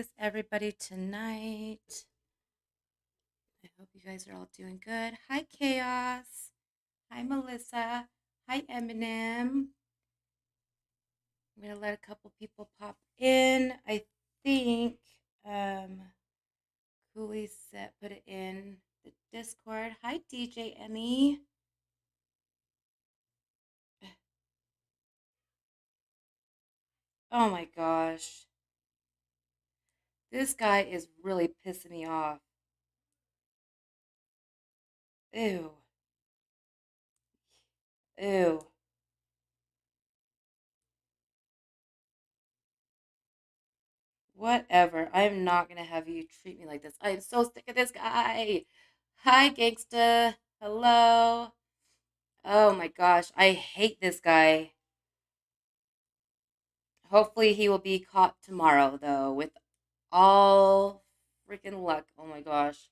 is everybody tonight? I hope you guys are all doing good. Hi, Chaos. Hi, Melissa. Hi, Eminem. I'm going to let a couple people pop in. I think Cooley set put it in the Discord. Hi, DJ Emmy. Oh my gosh. This guy is really pissing me off. Ew. Ew. Whatever. I'm not gonna have you treat me like this. I am so sick of this guy. Hi, gangsta. Hello. Oh my gosh, I hate this guy. Hopefully, he will be caught tomorrow, though, with all freaking luck. Oh my gosh.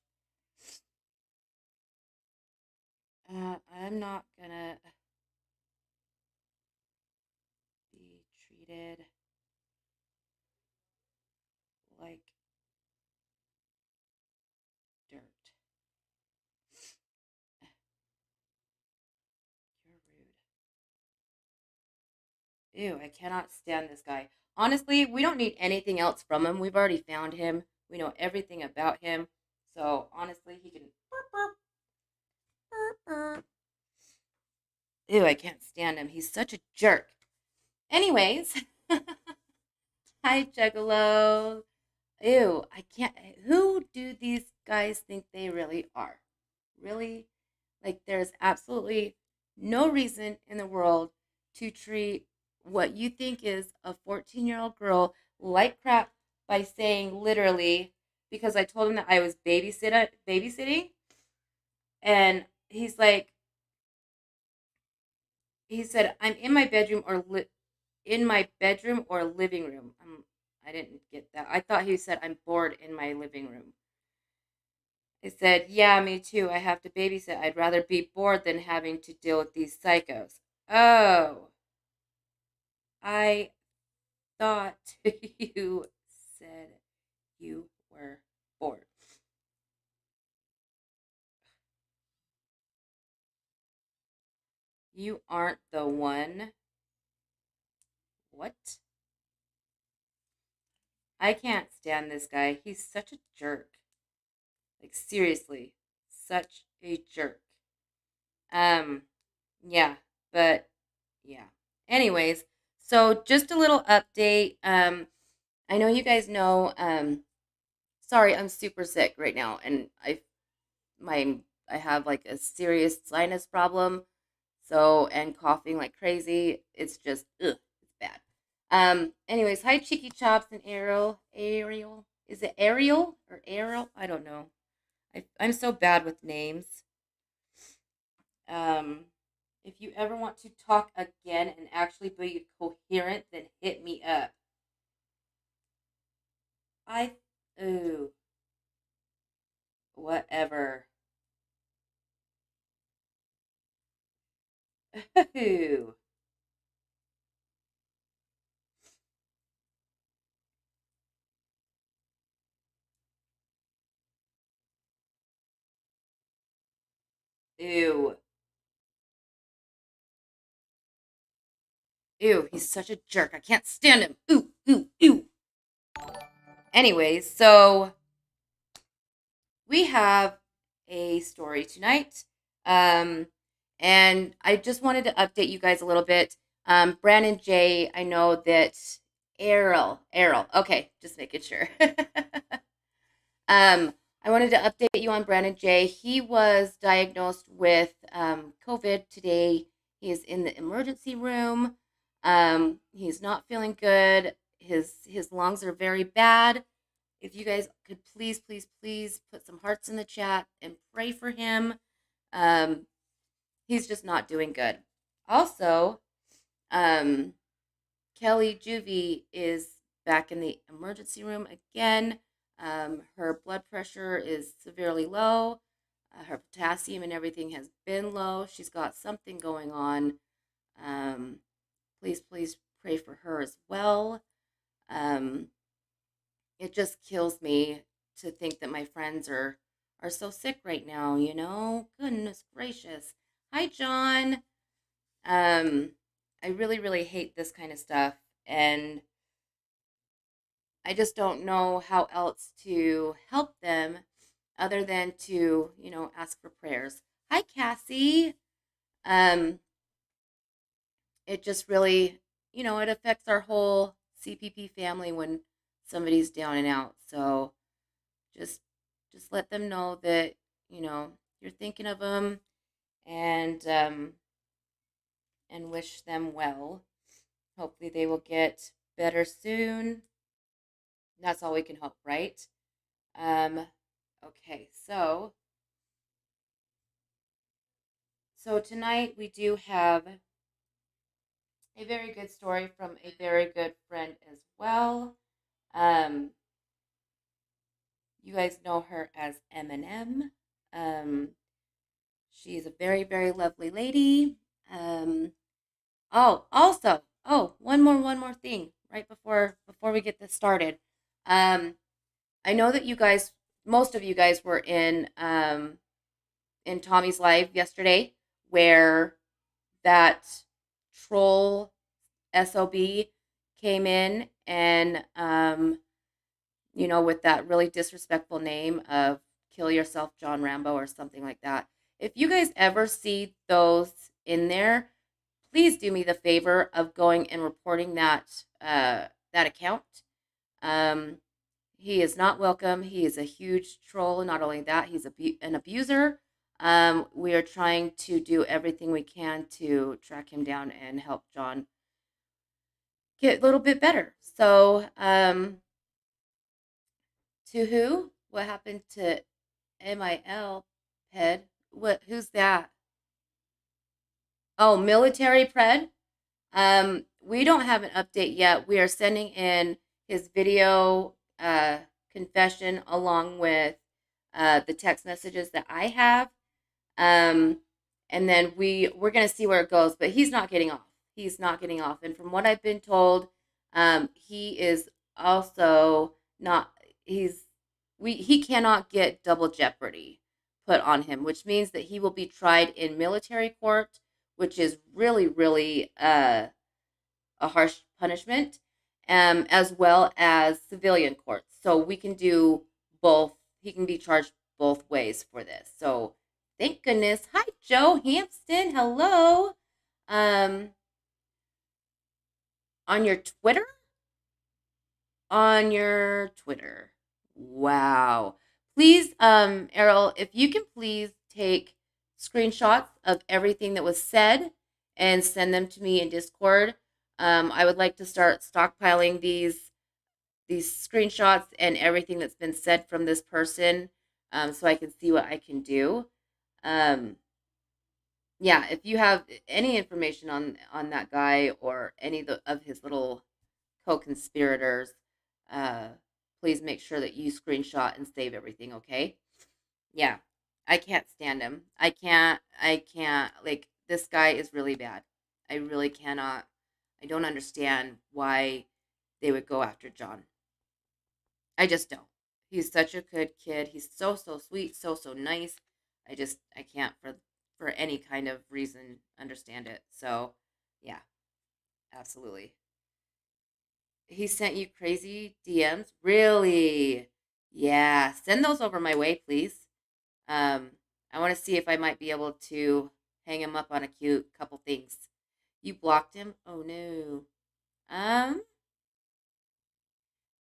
I'm not gonna be treated like dirt. You're rude. Ew, I cannot stand this guy. Honestly, we don't need anything else from him. We've already found him. We know everything about him. So honestly, he can. Ew, I can't stand him. He's such a jerk. Anyways, hi Juggalo. Ew, I can't. Who do these guys think they really are? Really? Like, there's absolutely no reason in the world to treat what you think is a 14-year-old girl like crap by saying literally, because I told him that I was babysitting, and he said, I'm in my bedroom in my bedroom or living room. I didn't get that. I thought he said I'm bored in my living room. I said, yeah, me too. I have to babysit. I'd rather be bored than having to deal with these psychos. Oh, I thought you said you were bored. You aren't the one. What? I can't stand this guy. He's such a jerk. Like, seriously, such a jerk. Um, yeah, but yeah. Anyways, so just a little update. I know you guys know. Sorry, I'm super sick right now, and my I have like a serious sinus problem. So and coughing like crazy. It's just it's bad. Anyways, hi Cheeky Chops and Ariel. Is it Ariel or Ariel? I don't know. I'm so bad with names. Um, if you ever want to talk again and actually be coherent, then hit me up. I, ooh, whatever. Ooh, ew, ew. He's such a jerk. I can't stand him. Ooh, ooh, ooh. Anyways, so we have a story tonight. Um, and I just wanted to update you guys a little bit. Brandon J, I know that Errol. Okay, just making sure. I wanted to update you on Brandon J. He was diagnosed with COVID today. He is in the emergency room. He's not feeling good. His lungs are very bad. If you guys could please, please, please put some hearts in the chat and pray for him. Um, he's just not doing good. Also, um, Kelly Juvie is back in the emergency room again. Her blood pressure is severely low. Her potassium and everything has been low. She's got something going on. Um, please, please pray for her as well. Um, it just kills me to think that my friends are so sick right now, you know? Goodness gracious. Hi, John. Um, I really, really hate this kind of stuff, and I just don't know how else to help them other than to, ask for prayers. Hi, Cassie. Um, it just really, it affects our whole CPP family when somebody's down and out. So just just let them know that, you're thinking of them, and wish them well. Hopefully they will get better soon. That's all we can hope, right? Um, okay, so tonight we do have a very good story from a very good friend as well. Um, you guys know her as Eminem. Um, she's a very, very lovely lady. Um, oh, also, one more thing, right before we get this started. Um, I know that most of you guys were in Tommy's live yesterday, where that troll SOB came in and with that really disrespectful name of Kill Yourself John Rambo or something like that. If you guys ever see those in there, please do me the favor of going and reporting that account. Um, he is not welcome. He is a huge troll. Not only that, he's an abuser. We are trying to do everything we can to track him down and help John get a little bit better. So, to who? What happened to MIL Ped? Who's that? Oh, military pred. We don't have an update yet. We are sending in his video confession along with the text messages that I have. Um, and then we're gonna see where it goes. But he's not getting off. He's not getting off. And from what I've been told, he is also not. He cannot get double jeopardy put on him, which means that he will be tried in military court, which is really, really a harsh punishment, as well as civilian courts. So we can do both. He can be charged both ways for this. So thank goodness. Hi, Joe Hampton. Hello. Um, on your Twitter? On your Twitter. Wow. Please, Errol, if you can please take screenshots of everything that was said and send them to me in Discord. I would like to start stockpiling these screenshots and everything that's been said from this person, so I can see what I can do. Um, yeah, if you have any information on that guy or any of his little co-conspirators, uh, please make sure that you screenshot and save everything. Okay? Yeah, I can't stand him. I can't. Like, this guy is really bad. I really cannot. I don't understand why they would go after John. I just don't. He's such a good kid. He's so, so sweet, so, so nice. I can't for any kind of reason understand it. So, yeah, absolutely. He sent you crazy DMs? Really? Yeah, send those over my way, please. Um, I want to see if I might be able to hang him up on a cute couple things. You blocked him? Oh no. Um,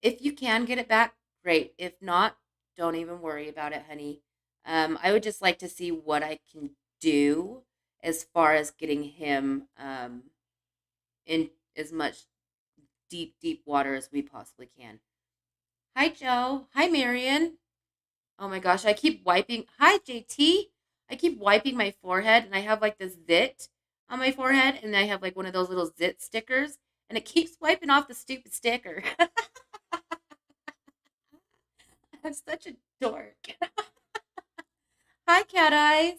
if you can get it back, great. If not, don't even worry about it, honey. I would just like to see what I can do as far as getting him in as much deep, deep water as we possibly can. Hi, Joe. Hi, Marion. Oh my gosh, I keep wiping. Hi, JT. I keep wiping my forehead, and I have like this zit on my forehead, and I have like one of those little zit stickers, and it keeps wiping off the stupid sticker. I'm such a dork. Hi, cat eyes.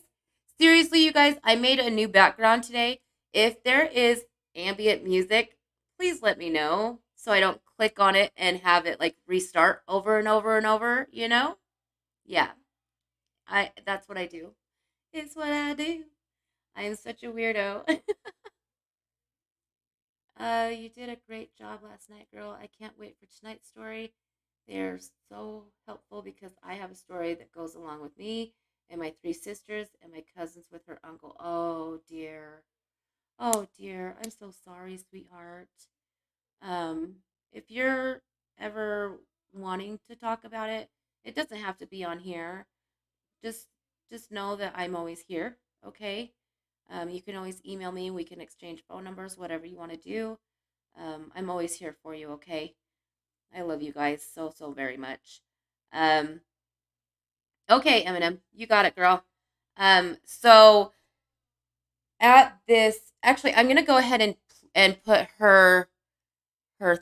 Seriously, you guys, I made a new background today. If there is ambient music, please let me know so I don't click on it and have it like restart over and over and over, you know? Yeah. I That's what I do. It's what I do. I am such a weirdo. You did a great job last night, girl. I can't wait for tonight's story. They're so helpful because I have a story that goes along with me and my three sisters and my cousins with her uncle. Oh dear. Oh dear. I'm so sorry, sweetheart. Um, if you're ever wanting to talk about it, it doesn't have to be on here. Just just know that I'm always here, okay? You can always email me. We can exchange phone numbers, whatever you want to do. I'm always here for you, okay? I love you guys so, so very much. Um, okay, Eminem, you got it, girl. So at this, actually, I'm gonna go ahead and put her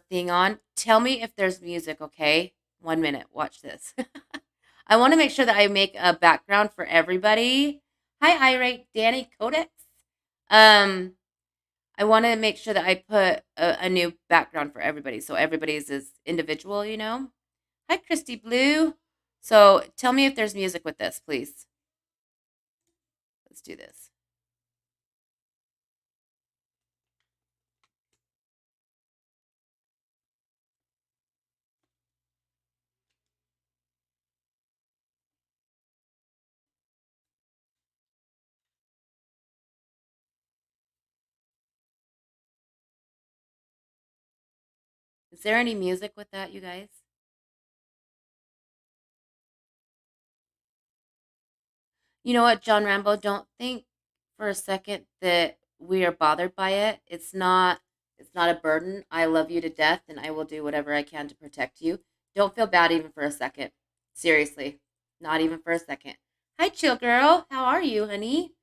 thing on. Tell me if there's music, okay? 1 minute. Watch this. I want to make sure that I make a background for everybody. Hi, irate Danny Codex. Um, I want to make sure that I put a new background for everybody, so everybody's is individual, you know. Hi, Christy Blue. So tell me if there's music with this, please. Let's do this. Is there any music with that, you guys? You know what, John Rambo? Don't think for a second that we are bothered by it. It's not a burden. I love you to death and I will do whatever I can to protect you. Don't feel bad even for a second. Seriously. Not even for a second. Hi, chill girl. How are you, honey?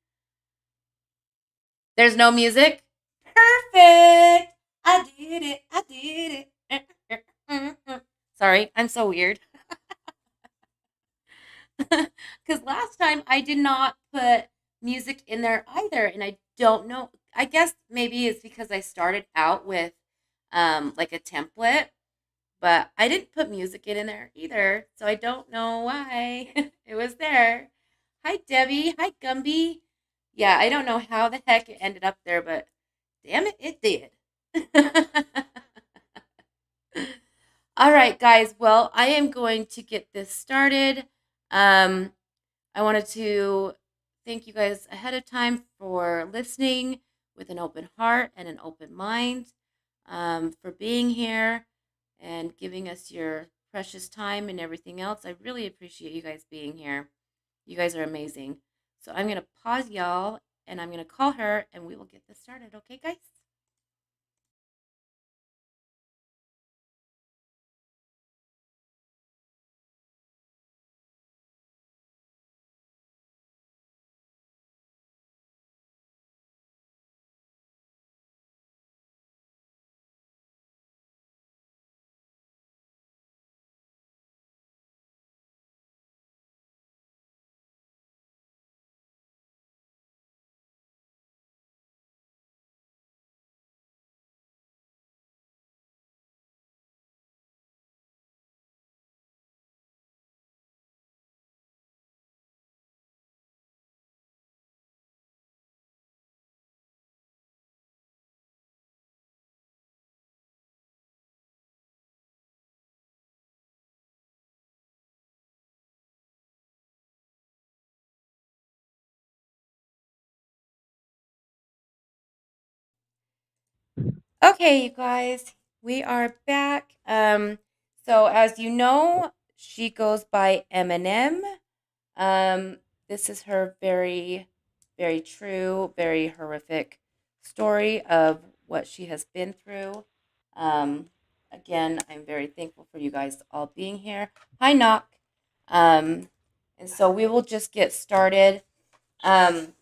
There's no music? Perfect. I did it. I did it. Sorry, I'm so weird. Because last time I did not put music in there either, and I don't know. I guess maybe it's because I started out with like a template, but I didn't put music in there either, so I don't know why it was there. Hi Debbie, hi Gumby. Yeah, I don't know how the heck it ended up there, but damn it, it did. All right, guys. Well, I am going to get this started. Um, I wanted to thank you guys ahead of time for listening with an open heart and an open mind, for being here and giving us your precious time and everything else. I really appreciate you guys being here. You guys are amazing. So I'm going to pause y'all and I'm going to call her and we will get this started. Okay, guys? Okay, you guys, we are back. So as you know, she goes by Eminem. Um, this is her very, very true, very horrific story of what she has been through. Um, Again, I'm very thankful for you guys all being here. Hi, Knock. Um, and so we will just get started. Um,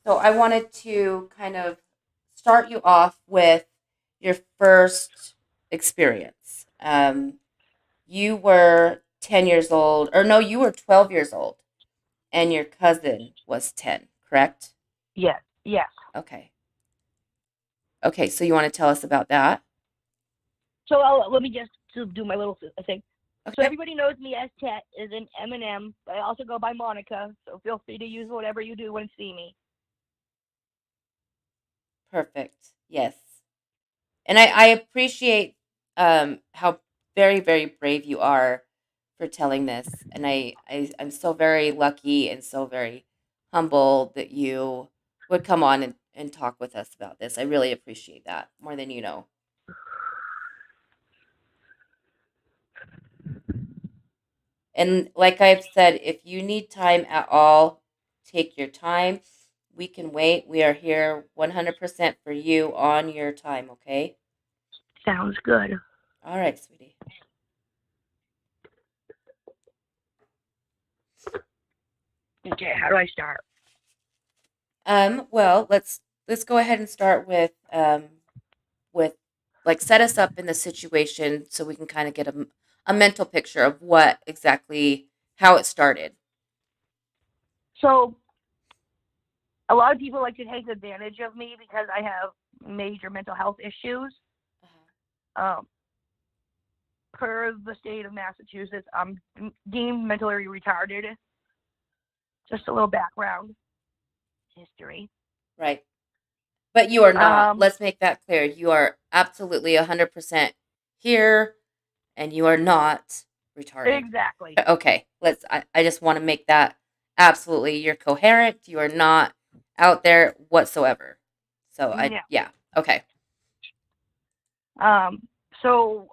so I wanted to kind of start you off with your first experience. You were 10 years old, or no, you were 12 years old, and your cousin was 10, correct? Yes, yes. Okay. Okay, so you want to tell us about that? So let me just to do my little thing. So Okay. everybody knows me as Tet, as in M&M, but I also go by Monica. So feel free to use whatever you do when you see me. Perfect. Yes. And I appreciate how very, very brave you are for telling this. And I'm so very lucky and so very humble that you would come on and talk with us about this. I really appreciate that more than you know. And like I've said, if you need time at all, take your time. We can wait. We are here 100% for you on your time, okay? Sounds good. All right, sweetie. Okay, how do I start? Well, let's go ahead and start with like set us up in the situation so we can kind of get a mental picture of what exactly how it started. So a lot of people like to take advantage of me because I have major mental health issues. Uh-huh. Um, per the state of Massachusetts, I'm deemed mentally retarded. Just a little background history. Right. But you are not. Um, Let's make that clear. You are absolutely 100% here and you are not retarded. exactly. Okay. I just want to make that absolutely you're coherent. You are not out there whatsoever. So No. yeah. Okay. Um, so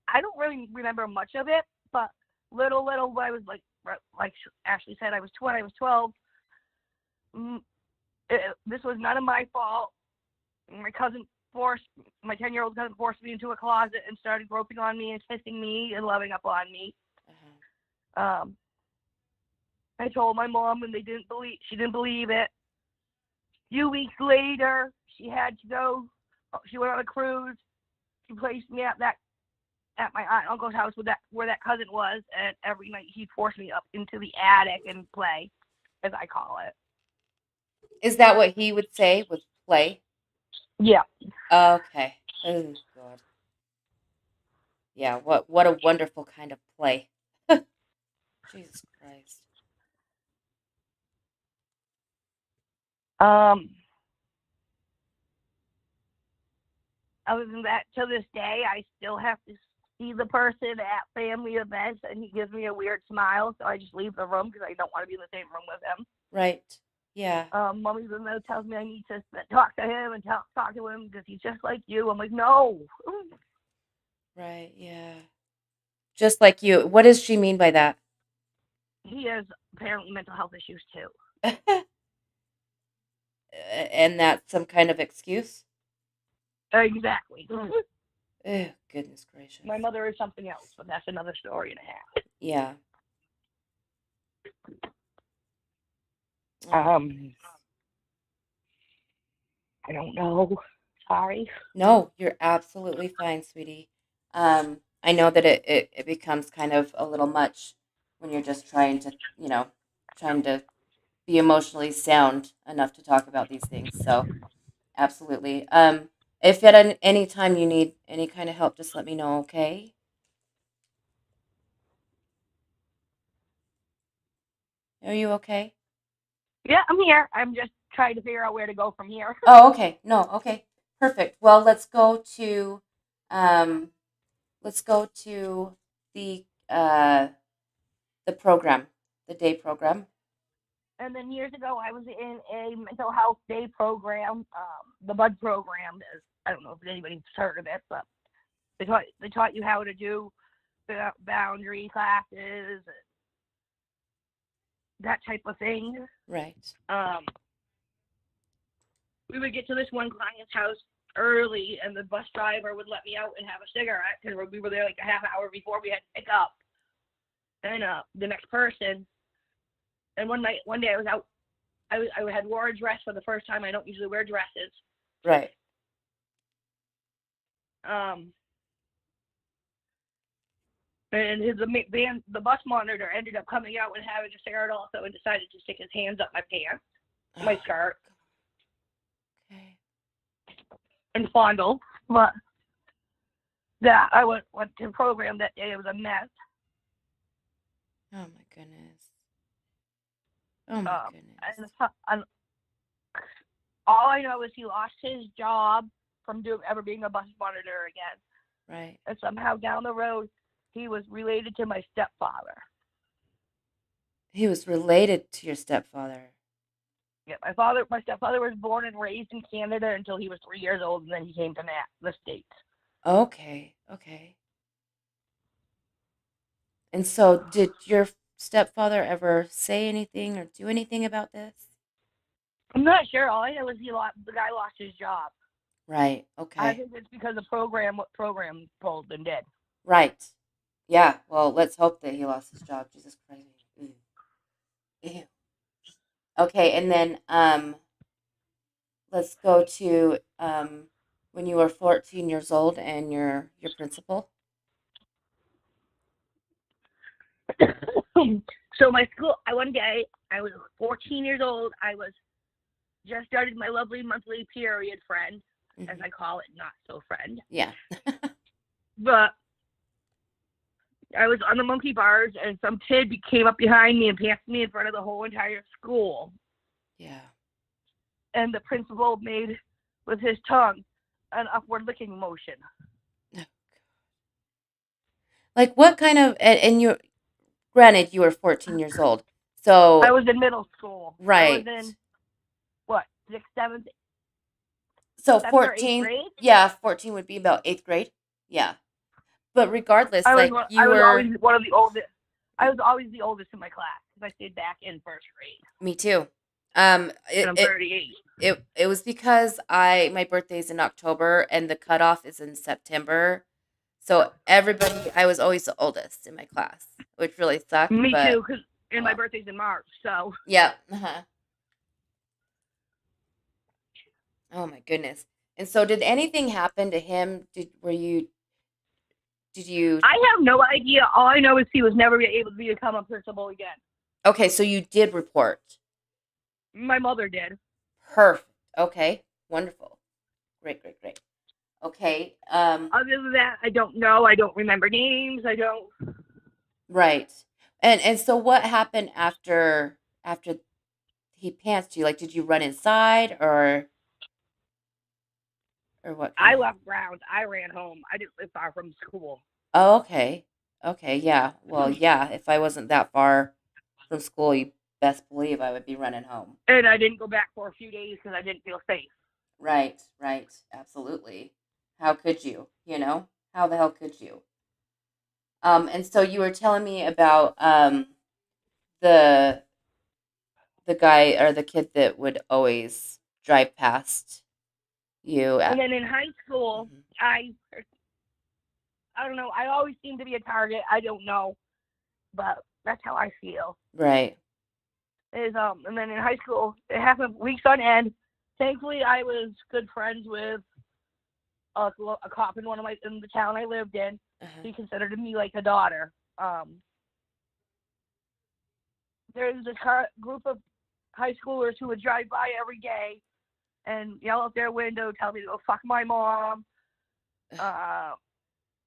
I don't really remember much of it, but little, when I was like Ashley said, I was 20, I was 12. Mm, this was none of my fault. My cousin my 10-year-old cousin forced me into a closet and started groping on me and kissing me and loving up on me. Uh-huh. Um, I told my mom and she didn't believe it. A few weeks later, she had to go, she went on a cruise. She placed me at my aunt and uncle's house where that cousin was, and every night he'd force me up into the attic and play, as I call it. Is that what he would say with play? Yeah. Okay. Oh God. Yeah, what a wonderful kind of play. Jesus Christ. Um. Other than that, to this day, I still have to see the person at family events, and he gives me a weird smile, so I just leave the room because I don't want to be in the same room with him. Right. Yeah. Mom even though tells me I need to talk to him and talk to him because he's just like you. I'm like, no. Right. Yeah. Just like you. What does she mean by that? He has apparently mental health issues too. And that's some kind of excuse? Exactly. Oh, goodness gracious. My mother is something else, but that's another story and a half. Yeah. Oh, Um, goodness. I don't know. Sorry. No, you're absolutely fine, sweetie. I know that it becomes kind of a little much when you're just trying to, trying to be emotionally sound enough to talk about these things. So, absolutely. If at any time you need any kind of help, just let me know, okay? Are you okay? Yeah, I'm here. I'm just trying to figure out where to go from here. Oh, okay. No, okay. Perfect. Well, um let's go to the uh the program, the day program. And then years ago, I was in a mental health day program, the BUD program. I don't know if anybody's heard of it, but they taught you how to do the boundary classes, that type of thing. Right. Um, we would get to this one client's house early, and the bus driver would let me out and have a cigarette because we were there like a half hour before we had to pick up. And the next person, and one day I was out. I had wore a dress for the first time. I don't usually wear dresses. Right. Um, and the bus monitor ended up coming out and having a cigarette also, and decided to stick his hands up my pants, my skirt, Okay. and fondle. But that I went to program that day. It was a mess. Oh my goodness. Oh my Um, and, goodness. and all I know is he lost his job from ever being a bus monitor again. Right. And somehow down the road, he was related to my stepfather. He was related to your stepfather. Yeah, my stepfather was born and raised in Canada until he was 3 years old, and then he came to the States. Okay. Okay. And so, did your stepfather ever say anything or do anything about this? I'm not sure. All I know is the guy lost his job. Right. I Okay. think it's because of what program pulled and did. Right. Yeah. Well, let's hope that he lost his job. Jesus Christ. Ew. Ew. Okay. And then, let's go to when you were 14 years old and your principal. So my school, one day I was 14 years old. I was just started my lovely monthly period friend, as Hmm. I call it, not so friend. Yeah. But I was on the monkey bars, and some kid came up behind me and passed me in front of the whole entire school. Yeah. And the principal made, with his tongue, an upward licking motion. Like what kind of and you granted you were 14 years old. I So, was in middle school. I was right. in, what, sixth, So seventh or eighth 14, grade? yeah, 14 would be about 8th grade. Yeah. But regardless, I was like one, I you was were always one of the oldest. I was always the oldest in my class because I stayed back in first grade, me too. and It, I'm it 38. it was because my birthday's in October and the cutoff is in September. So everybody, I was always the oldest in my class, which really sucked, Me but too, because oh my well. birthday's in March, so Yeah. Uh-huh. Oh my goodness. And so did anything happen to him? Did you I have no idea. All I know is he was never able to become a principal again. Okay, so you did report. My mother did. Perfect. Okay. Wonderful. Great, great, great. Okay. Other than that, I don't know. I don't remember names. I don't. Right. And so what happened after he pantsed you? Like did you run inside or what kind I of left happened? grounds. I ran home. I didn't live far from school, Oh, okay. Okay, yeah. Well, yeah, if I wasn't that far from school, you best believe I would be running home. and I didn't go back for a few days because I didn't feel safe. Right, right. Absolutely. How could you? You know? How the hell could you? And so you were telling me about the the guy or the kid that would always drive past you And at then in high school, Mhm. I I don't know. I always seem to be a target. I don't know, but that's how I feel. Right. And then in high school, it happened weeks on end. Thankfully, I was good friends with a cop in the town I lived in. Uh-huh. He considered me like a daughter. Um, there's a group of high schoolers who would drive by every day and yell out their window, tell me to go fuck my mom. Uh,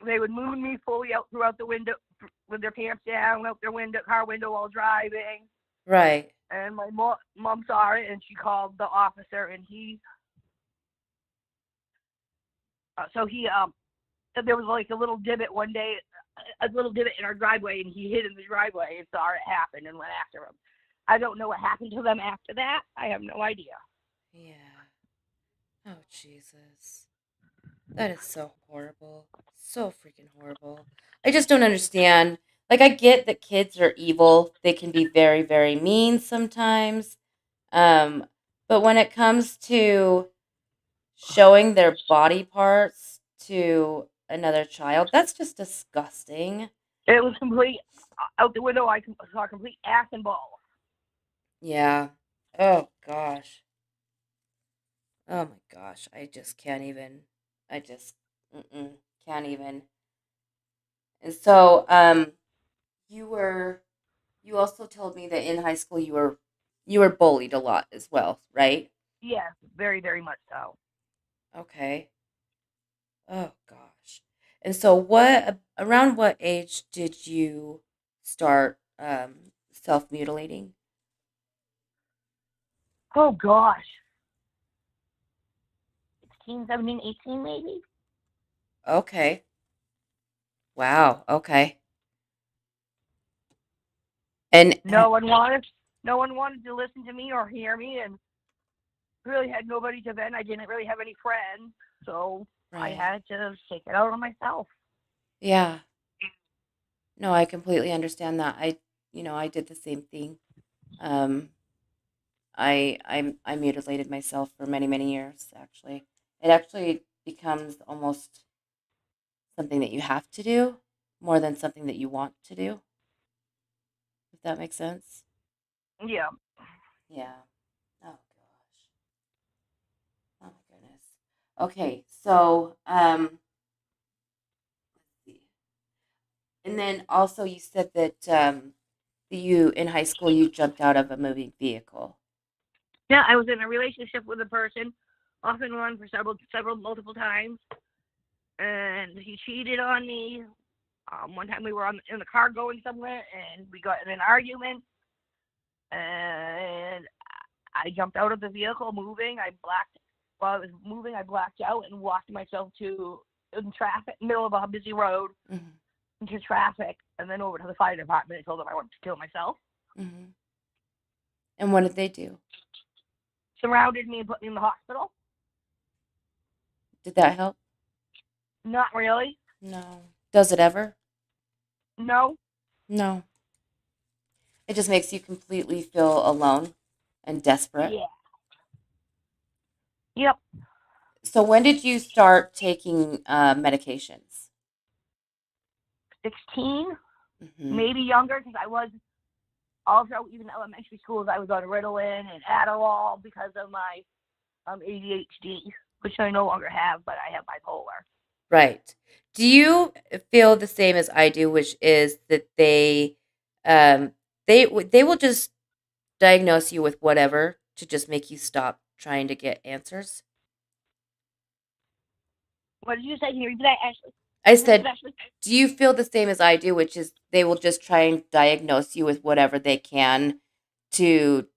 they would moon me fully out throughout the window with their pants down out their car window while driving. Right. And my mom saw it and she called the officer and he there was like a little divot one day, a little divot in our driveway, and he hid in the driveway and saw it happen and went after him. I don't know what happened to them after that. I have no idea. Yeah. Oh, Jesus. That is so horrible. So freaking horrible. I just don't understand. Like I get that kids are evil. They can be very, very mean sometimes. Um, but when it comes to showing their body parts to another child, that's just disgusting. It was complete out the window. I saw complete ass and balls. Yeah. Oh gosh. Oh my gosh. I just can't even. I just can't even. And so, you were you also told me that in high school you were bullied a lot as well, right? Yes, very, very much so. Okay. Oh gosh. And so what around what age did you start self-mutilating? Oh gosh, 16, 17, 18 maybe. Okay. Wow. Okay. And No one wanted, no one wanted to listen to me or hear me, and really had nobody to vent. I didn't really have any friends, so I right. had to take it out on myself. Yeah. No, I completely understand that. I did the same thing. Um, I mutilated myself for many, many years, actually. It actually becomes almost something that you have to do more than something that you want to do, if that makes sense. Yeah. Yeah. Oh gosh. Oh my goodness. Okay, so let's see. And then also you said that you in high school you jumped out of a moving vehicle. Yeah, I was in a relationship with a person, off and on for multiple times, and he cheated on me. One time we were in the car going somewhere, and we got in an argument, and I jumped out of the vehicle, moving. While I was moving, I blacked out and walked myself to in traffic, middle of a busy road, Hmm. into traffic, and then over to the fire department and told them I wanted to kill myself. Hmm. And what did they do? Surrounded me and put me in the hospital. Did that help? Not really. No. Does it ever? No. No. It just makes you completely feel alone and desperate. Yeah. Yep. So when did you start taking medications? 16, Hmm. maybe younger, because I was also, even elementary schools, I was on Ritalin and Adderall because of my ADHD, which I no longer have, but I have bipolar. Right. Do you feel the same as I do, which is that um, they will just diagnose you with whatever to just make you stop trying to get answers? What did you say? Can you repeat that, Ashley? I Can you repeat said, that, Ashley? do you feel the same as I do, which is they will just try and diagnose you with whatever they can to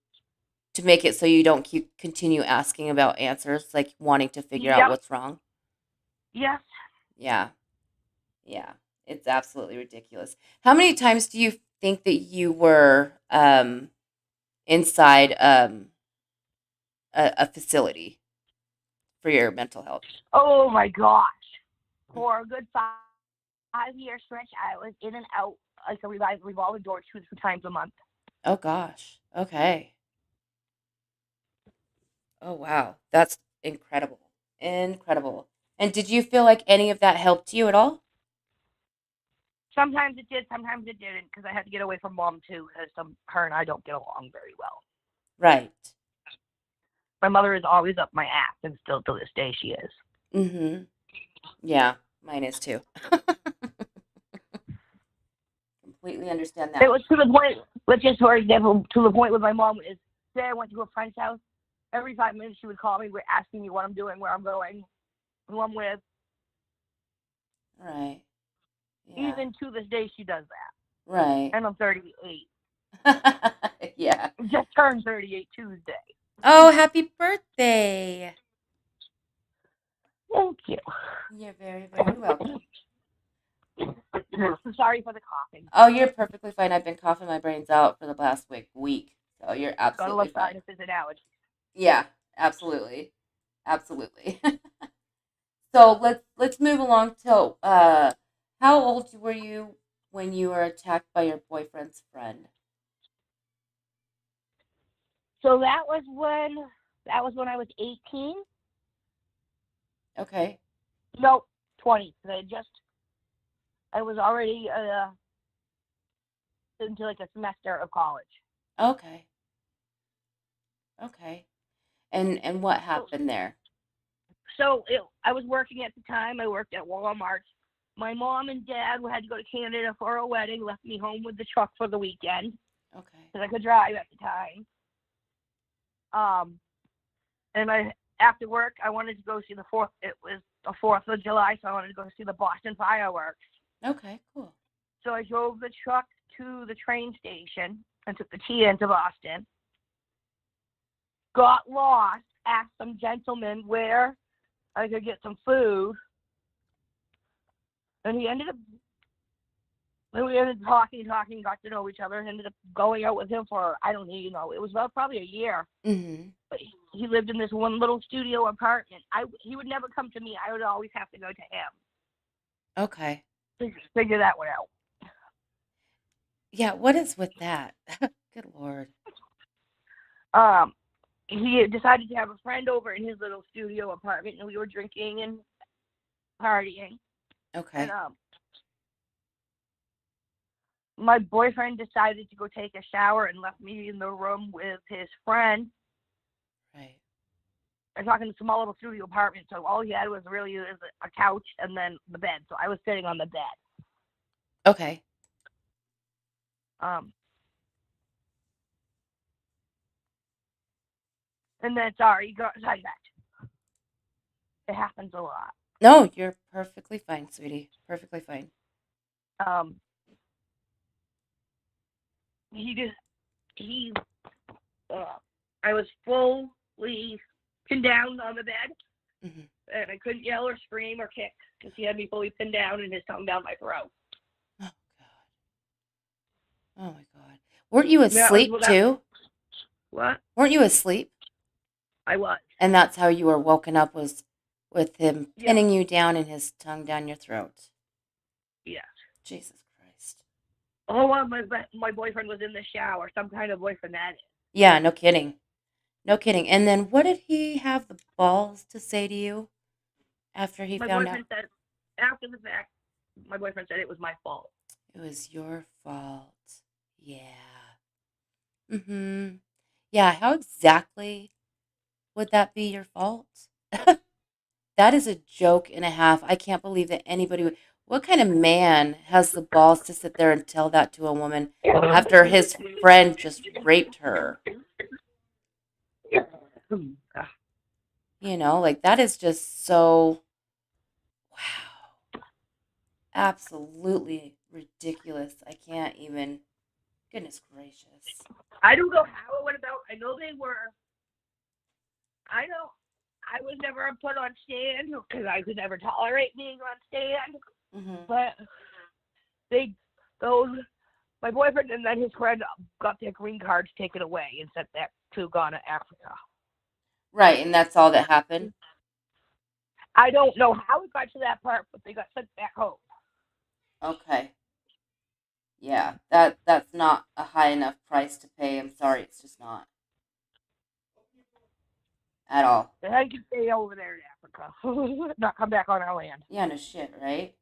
to make it so you don't keep continue asking about answers, like wanting to figure out Yep. what's wrong? Yes. Yeah. Yeah. It's absolutely ridiculous. How many times do you think that you were inside a facility for your mental health? Oh my gosh. For a good 5 year stretch, I was in and out like a revolving door 2 3 times a month. Oh gosh. Okay. Oh wow. That's incredible. Incredible. And did you feel like any of that helped you at all? Sometimes it did, sometimes it didn't, because I had to get away from mom too, because her and I don't get along very well. Right. My mother is always up my ass, and still to this day she is. Mhm. Yeah, mine is too. Completely understand It that. was to the point, let's just for example, to the point with my mom is, say I went to a friend's house, every 5 minutes she would call me, asking me what I'm doing, where I'm going, who I'm with. Right. Yeah. Even to this day, she does that. Right. And I'm 38. Yeah. Just turned 38 Tuesday. Oh, happy birthday. Thank you. You're very, very welcome. I'm sorry for the coughing. Oh, you're perfectly fine. I've been coughing my brains out for the last week. So you're Gotta absolutely love fine. sinuses and allergies. Yeah, absolutely. Absolutely. So let's move along to how old were you when you were attacked by your boyfriend's friend? So that was when I was 18. Okay. No, 20. I was already into like a semester of college. Okay. Okay. And what So, happened there? I was working at the time. I worked at Walmart. My mom and dad had to go to Canada for a wedding. Left me home with the truck for the weekend Okay. because I could drive at the time. And after work I wanted to go see the fourth. It was the 4th of July, so I wanted to go see the Boston fireworks. Okay, cool. So I drove the truck to the train station and took the T into Boston. Got lost, asked some gentleman where I could get some food, and we ended up talking, got to know each other, and ended up going out with him for, I don't know, it was about probably a year. Mm-hmm. But he lived in this one little studio apartment. He would never come to me. I would always have to go to him. Okay. Figure that one out. Yeah, what is with that? Good Lord. He decided to have a friend over in his little studio apartment, and we were drinking and partying. Okay. And my boyfriend decided to go take a shower and left me in the room with his friend. Right. I'm talking a small little studio apartment, so all he had was really a couch and then the bed. So I was sitting on the bed. Okay. And then, sorry, got sidetracked. It happens a lot. No, you're perfectly fine, sweetie. Perfectly fine. I was fully pinned down on the bed, Mm-hmm. and I couldn't yell or scream or kick because he had me fully pinned down and his tongue down my throat. Oh, God. Oh, my God. Weren't you asleep, too? What? Weren't you asleep? I was. And that's how you were woken up, was with him Yeah. pinning you down and his tongue down your throat. Yes. Jesus Christ. Oh, well, my boyfriend was in the shower. Some kind of boyfriend that is. Yeah, no kidding. No kidding. And then what did he have the balls to say to you after he My found out? boyfriend said, after the fact, my boyfriend said it was my fault. It was your fault. Yeah. Mm-hmm. Yeah, how exactly would that be your fault? That is a joke and a half. I can't believe that anybody would. What kind of man has the balls to sit there and tell that to a woman after his friend just raped her? You know, like that is just so, wow, absolutely ridiculous. I can't even, goodness gracious. I don't know how it went about. I know they were. I was never put on stand because I could never tolerate being on stand. Mm-hmm. But my boyfriend and then his friend got their green cards taken away and sent back to Ghana, Africa. Right, and that's all that happened? I don't know how it got to that part, but they got sent back home. Okay. Yeah, that's not a high enough price to pay. I'm sorry, it's just not. At all. They had to stay over there in Africa, not come back on our land. Yeah, no shit, right?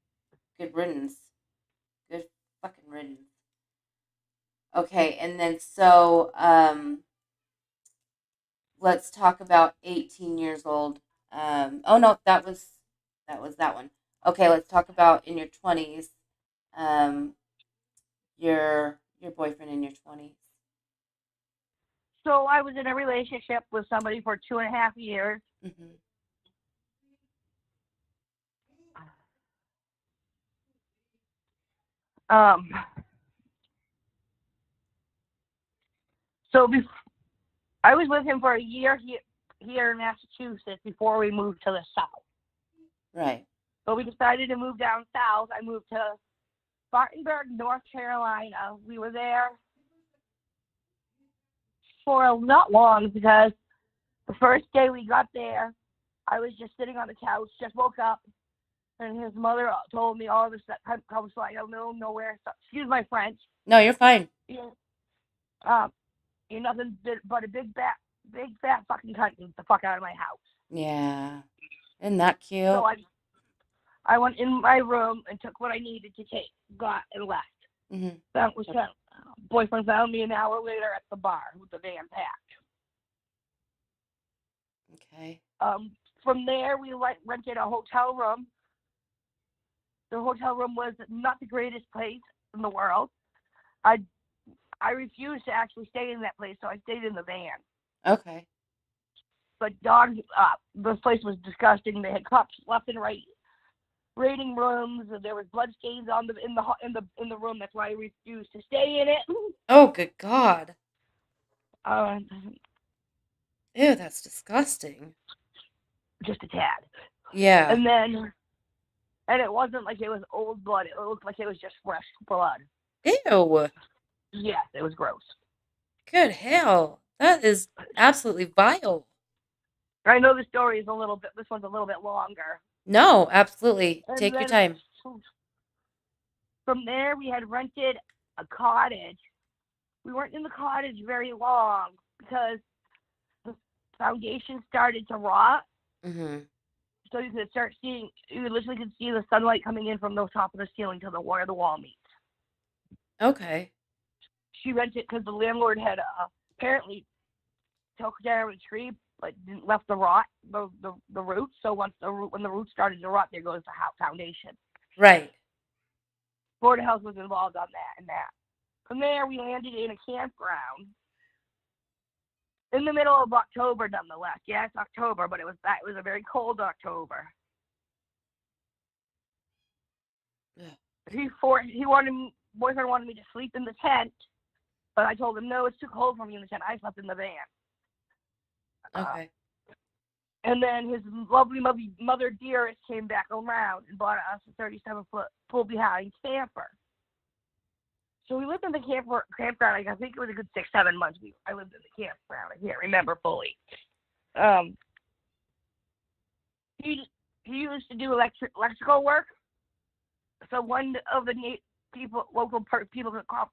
Good riddance. Good fucking riddance. Okay, and then so let's talk about 18 years old. Oh no, that was that one. Okay, let's talk about in your 20s. Um, your boyfriend in your 20s. So I was in a relationship with somebody for 2.5 years. Mm-hmm. So I was with him for a year here in Massachusetts before we moved to the south. Right. So we decided to move down south. I moved to Spartanburg, North Carolina. We were there for not long because the first day we got there, I was just sitting on the couch, just woke up, and his mother told me all this that comes like I don't know nowhere. So, excuse my French. No, you're fine. Yeah. You're nothing but a big fat fucking cunt. Get the fuck out of my house. Yeah. Isn't that cute? So I went in my room and took what I needed to take, got and left. Mm-hmm. Boyfriend found me an hour later at the bar with the van packed. Okay. From there, we rented a hotel room. The hotel room was not the greatest place in the world. I refused to actually stay in that place, so I stayed in the van. Okay. But dogs, this place was disgusting. They had cops left and right raiding rooms. There was blood stains on the room. That's why I refused to stay in it. Oh, good God. Uh, Ew, that's disgusting. just a tad. Yeah. And it wasn't like it was old blood. It looked like it was just fresh blood. Ew. Yes, it was gross. Good hell. That is absolutely vile. I know the story is a little bit. This one's a little bit longer. No, absolutely. And Take your then time. from there, we had rented a cottage. We weren't in the cottage very long because the foundation started to rot. Mm-hmm. So you could start seeing, you literally could see the sunlight coming in from the top of the ceiling to where the wall meets. Okay. She rented because the landlord had apparently took down a tree, but didn't left the rot, the roots. So when the roots started to rot, there goes the house foundation. Right. Florida House was involved on that and that. From there, we landed in a campground in the middle of October, nonetheless. Yeah, it's October, but it was a very cold October. Boyfriend wanted me to sleep in the tent, but I told him no, it's too cold for me in the tent. I slept in the van. Okay. And then his lovely mother dearest came back around and bought us a 37-foot pull-behind camper. So we lived in the campground. I think it was a good 6-7 months. I lived in the campground. I can't remember fully. He used to do electrical work. So one of the local people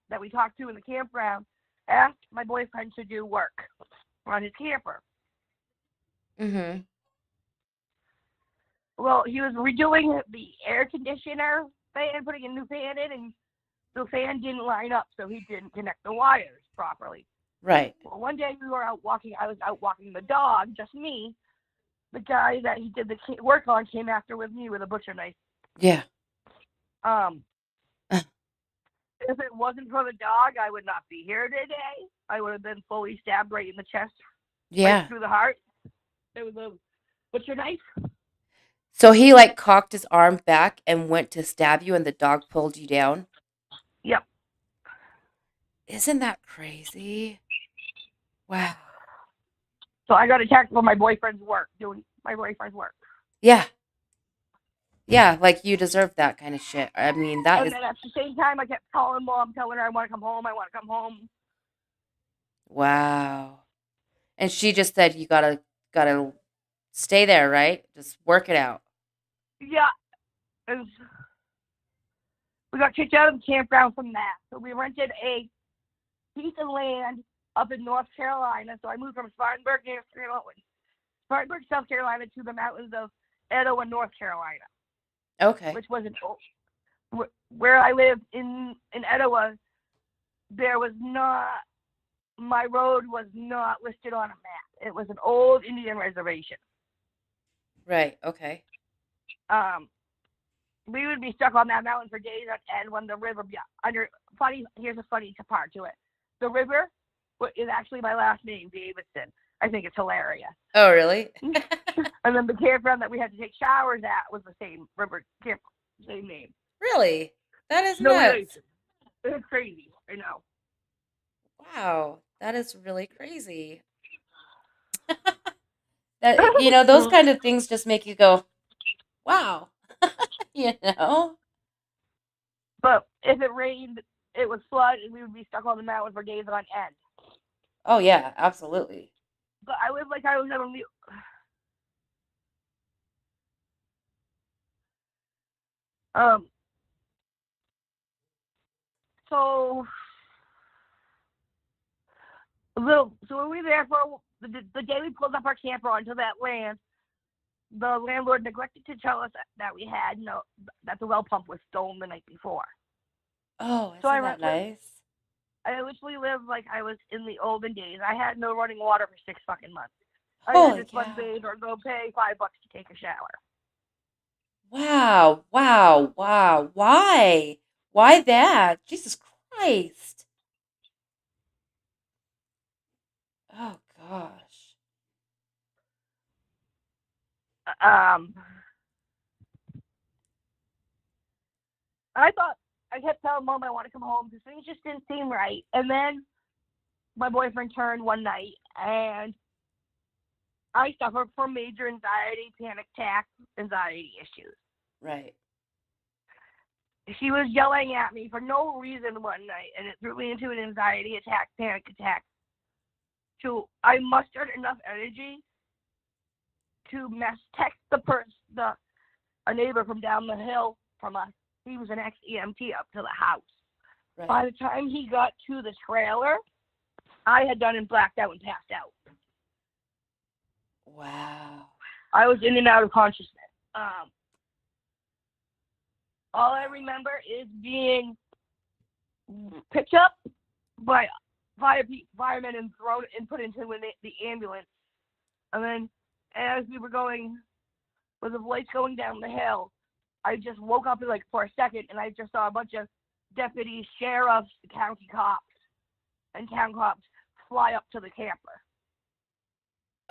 that we talked to in the campground asked my boyfriend to do work on his camper. Mm-hmm. Well, he was redoing the air conditioner fan, putting a new fan in, and the fan didn't line up, so he didn't connect the wires properly. Right. Well, one day we were out walking. I was out walking the dog, just me. The guy that he did the work on came after with me with a butcher knife. Yeah. If it wasn't for the dog, I would not be here today. I would have been fully stabbed right in the chest, Yeah. right through the heart. It was a butcher knife. So he like cocked his arm back and went to stab you and the dog pulled you down? Yep. Isn't that crazy? Wow. So I got attacked for my boyfriend's work, doing my boyfriend's work. Yeah. Yeah, like you deserve that kind of shit. I mean, that And is then at the same time, I kept calling Mom, telling her I want to come home. I want to come home. wow. And she just said you gotta stay there, right? Just work it out. Yeah. We got kicked out of the campground from that. So we rented a piece of land up in North Carolina. So I moved from Spartanburg, South Carolina, to the mountains of Etowah, North Carolina. Okay. Which was where I lived in Etowah. There was not, my road was not listed on a map. It was an old Indian reservation. Right. Okay. We would be stuck on that mountain for days on end when the river here's a funny part to it. The river is actually my last name, Davidson. I think it's hilarious. Oh, really? And then the campground that we had to take showers at was the same river camp, same name. Really? That is No nuts. relation. It's crazy. I know. Wow. That is really crazy. That those kind of things just make you go, wow. you know? But if it rained, it would flood, and we would be stuck on the mountain for days on end. Oh yeah, absolutely. But I lived like I was on the. So when we were there for the day we pulled up our camper onto that land, the landlord neglected to tell us that we had that the well pump was stolen the night before. Oh, isn't that nice? I literally lived like I was in the olden days. I had no running water for 6 fucking months. Holy I had to cow. sunbathe or go pay $5 to take a shower. Wow, wow, wow. Why? Why that? Jesus Christ. Oh gosh. Um, I thought I kept telling mom I want to come home because things just didn't seem right. And then my boyfriend turned one night, and I suffered from major anxiety, panic attack, anxiety issues. Right. She was yelling at me for no reason one night, and it threw me into an anxiety attack, panic attack. So I mustered enough energy to text the a neighbor from down the hill from us. He was an ex-EMT up to the house. Right. By the time he got to the trailer, I had done and blacked out and passed out. Wow. I was in and out of consciousness. All I remember is being picked up by firemen and thrown and put into the ambulance. And then as we were going, with the lights going down the hill, I just woke up like for a second, and I just saw a bunch of deputies, sheriffs, county cops, and town cops fly up to the camper.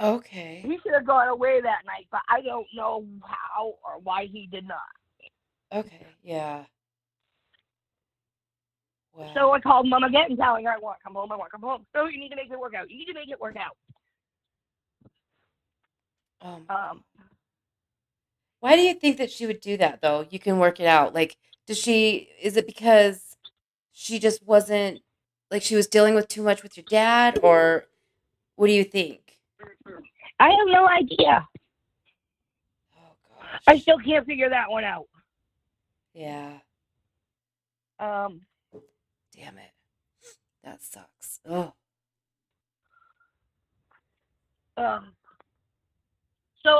Okay. He should have gone away that night, but I don't know how or why he did not. Okay. Yeah. So Wow. I called mom again, telling her I want to come home. I want to come home. So you need to make it work out. You need to make it work out. Oh my God. Um, Why do you think that she would do that though? You can work it out. Like, is it because she just wasn't, like, she was dealing with too much with your dad, or what do you think? I have no idea. Oh I gosh. still can't figure that one out. Yeah. Um, Damn it. That sucks. Oh. um, so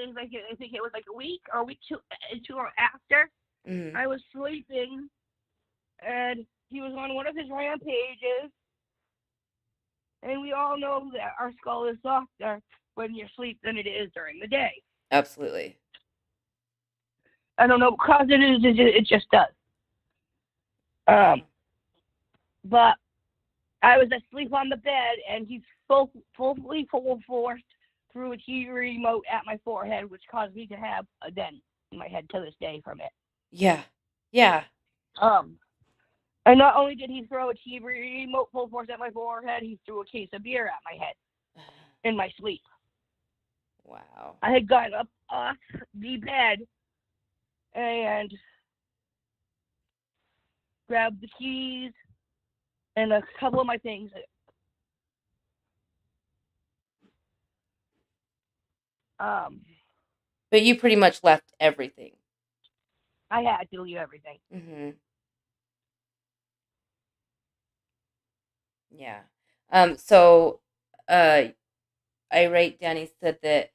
it was like I think it was like a week or two or after Mm. I was sleeping, and he was on one of his rampages. And we all know that our skull is softer when you sleep than it is during the day. Absolutely. I don't know what cause it is. It just does. Yeah. But I was asleep on the bed, and he fully full force threw a TV remote at my forehead, which caused me to have a dent in my head to this day from it. Yeah. Yeah. Um, and not only did he throw a TV remote full force at my forehead, he threw a case of beer at my head in my sleep. Wow. I had gotten up off the bed and grabbed the keys and a couple of my things. Um, But you pretty much left everything. I had to leave everything. Mm-hmm. Yeah. So, uh, irate Danny said that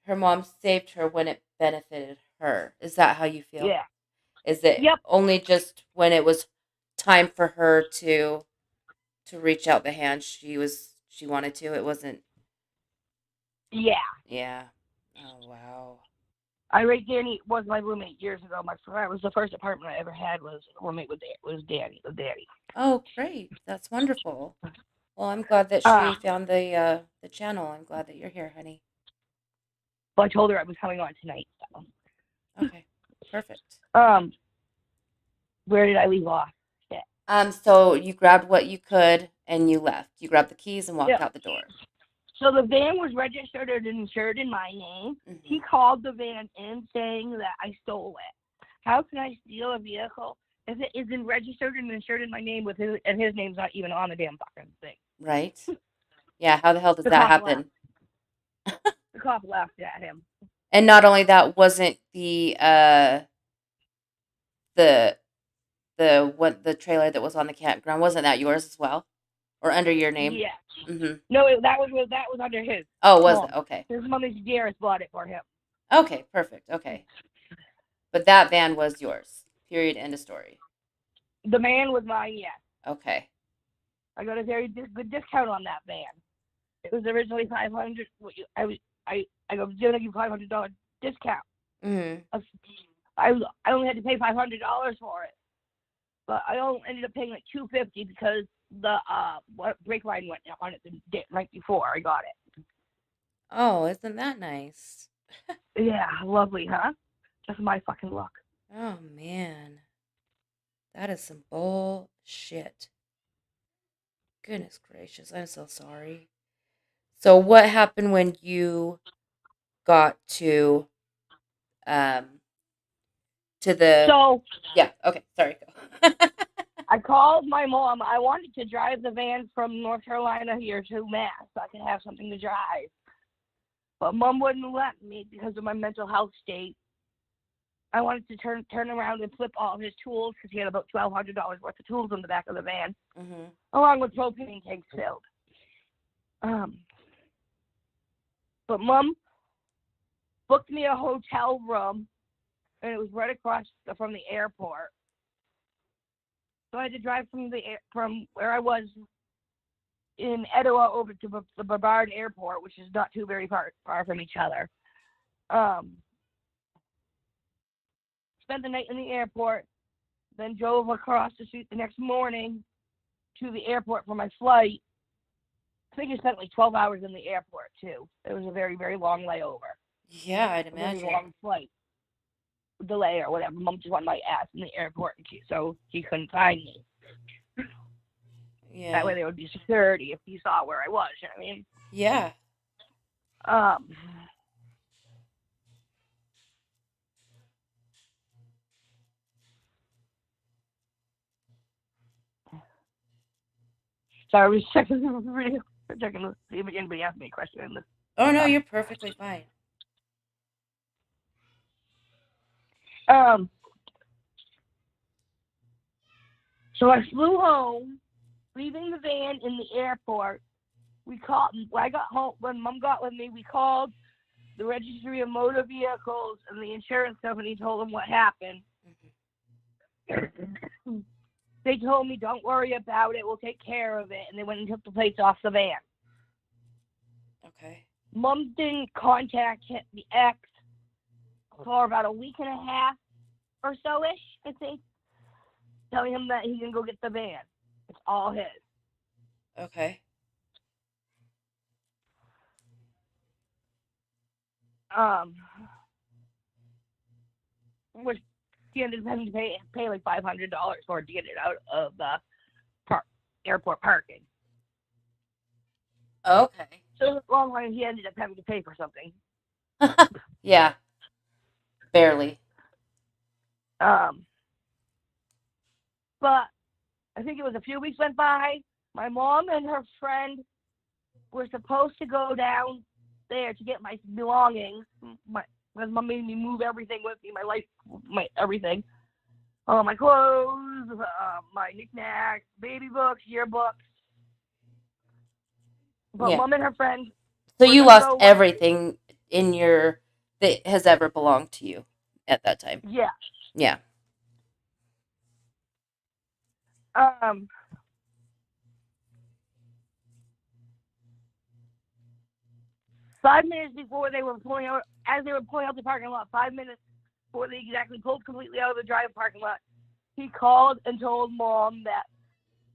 her mom saved her when it benefited her. Is that how you feel? Yeah. Is it Yep. only just when it was time for her to reach out the hand she wanted to? It wasn't. Yeah. Yeah. Oh wow. Irate Danny was my roommate years ago. That was the first apartment I ever had. Was a roommate with Danny, the daddy. Oh great. That's wonderful. Well, I'm glad that Uh, she found the channel. I'm glad that you're here, honey. but I told her I was coming on tonight. So. Okay. Perfect. Where did I leave off? Yeah. So you grabbed what you could and you left. You grabbed the keys and walked Yeah. out the door. So the van was registered and insured in my name. He Mm-hmm. called the van in saying that I stole it. How can I steal a vehicle if it isn't registered and insured in my name and his name's not even on the damn fucking thing? Right? Yeah, how the hell does The that cop laughed. happen? The cop laughed at him. And not only that, wasn't the the trailer that was on the campground, wasn't that yours as well? Or under your name? Yeah. Mm-hmm. No, that was under his Oh, was it? mom. Okay. His mommy's dearest bought it for him. Okay, perfect. Okay. But that van was yours. Period. End of story. The man was mine. Yes. Okay. I got a very good discount on that van. It was originally 500. I was gonna give $500 discount. Mm-hmm. I only had to pay $500 for it, but I only ended up paying like $250 because the brake line went on it the night before I got it. Oh, isn't that nice? Yeah, lovely, huh? Just my fucking luck. Oh man, that is some bullshit. Goodness gracious, I'm so sorry. So what happened when you got um to the So yeah, okay, sorry, go. I called my mom. I wanted to drive the van from North Carolina here to Mass so I could have something to drive. But Mom wouldn't let me because of my mental health state. I wanted to turn around and flip all of his tools because he had about $1,200 worth of tools in the back of the van, along with propane tanks filled. But Mom booked me a hotel room, and it was right across from the airport. So I had to drive from where I was in Etowah over to the Brevard Airport, which is not too very far from each other. Spent the night in the airport, then drove across the street the next morning to the airport for my flight. I think I spent like 12 hours in the airport too. It was a very, very long layover. Yeah, I'd A very imagine. long flight delay or whatever. Mom just wanted my ass in the airport, so he couldn't find me. Yeah. That way there would be security if he saw where I was. You know what I mean? Yeah. So I was checking the video, checking to see if anybody asked me a question in this. Oh no, you're perfectly fine. So I flew home, leaving the van in the airport. When I got home, when Mom got with me, we called the Registry of Motor Vehicles and the insurance company, told them what happened. They told me, don't worry about it, we'll take care of it, and they went and took the plates off the van. Okay. Mom didn't contact the ex for about a week and a half or so-ish, I think, telling him that he can go get the van. It's all his. Okay. Which he ended up having to pay like $500 for it to get it out of the airport parking. Okay. So long line, he ended up having to pay for something. Yeah. Barely. But I think it was a few weeks went by. My mom and her friend were supposed to go down there to get my belongings. Because Mom made me move everything with me, my life, my everything. My clothes, my knickknacks, baby books, yearbooks. But Yeah. Mom and her friend So were you gonna lost go with me. everything in your that has ever belonged to you at that time. Yeah. Yeah. 5 minutes before they were pulling out, as they were pulling out the parking lot, 5 minutes before they exactly pulled completely out of the drive parking lot, he called and told Mom that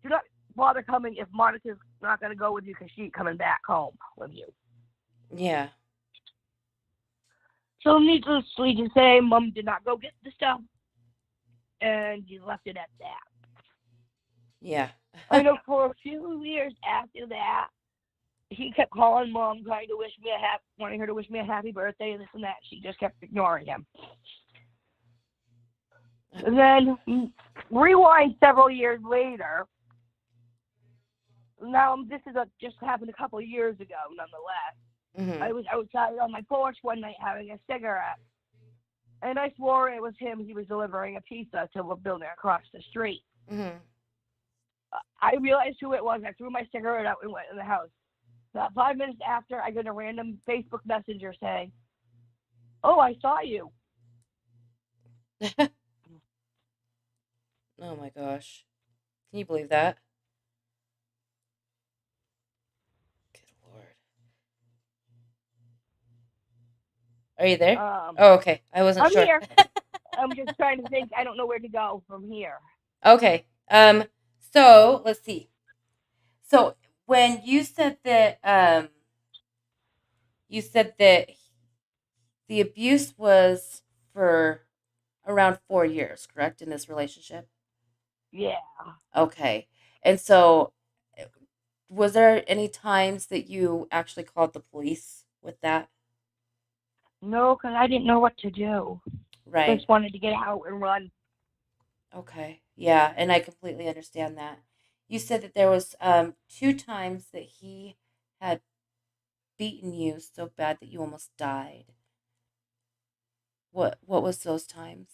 do not bother coming if Monica's not going to go with you because she's coming back home with you. Yeah. So needlessly to say, Mom did not go get the stuff, and he left it at that. Yeah. I know for a few years after that, he kept calling Mom, wanting her to wish me a happy birthday, and this and that. She just kept ignoring him. And then rewind several years later. Now this just happened a couple of years ago, nonetheless. I was outside on my porch one night having a cigarette, and I swore it was him. He was delivering a pizza to a building across the street. I realized who it was. I threw my cigarette out and went in the house. About 5 minutes after, I got a random Facebook messenger saying, "Oh, I saw you." Oh my gosh. Can you believe that? Good Lord. Are you there? Oh, okay. I wasn't I'm sure. here. I'm just trying to think. I don't know where to go from here. Okay. So let's see. So when you said that The abuse was for around 4 years, correct, in this relationship? Yeah. Okay. And so, was there any times that you actually called the police with that? No, because I didn't know what to do. Right. Just wanted to get out and run. Okay. Yeah, and I completely understand that. You said that there was two times that he had beaten you so bad that you almost died. What was those times?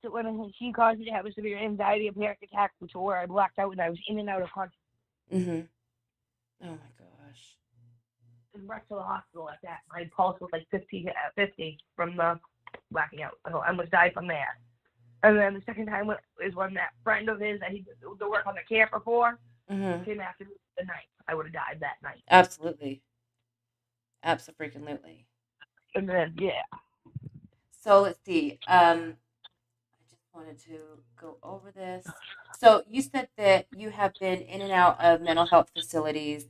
When she caused me to have a severe anxiety and panic attack, to where I blacked out and I was in and out of consciousness. Mhm. Oh my gosh. And rushed to the hospital at that. My pulse was like 50 from the blacking out. So I almost died from that. And then the second time is when that friend of his that he did the work on the camper for Mhm. came after me the night. I would have died that night. Absolutely. Absolutely. And then yeah, So let's see. I just wanted to go over this. So you said that you have been in and out of mental health facilities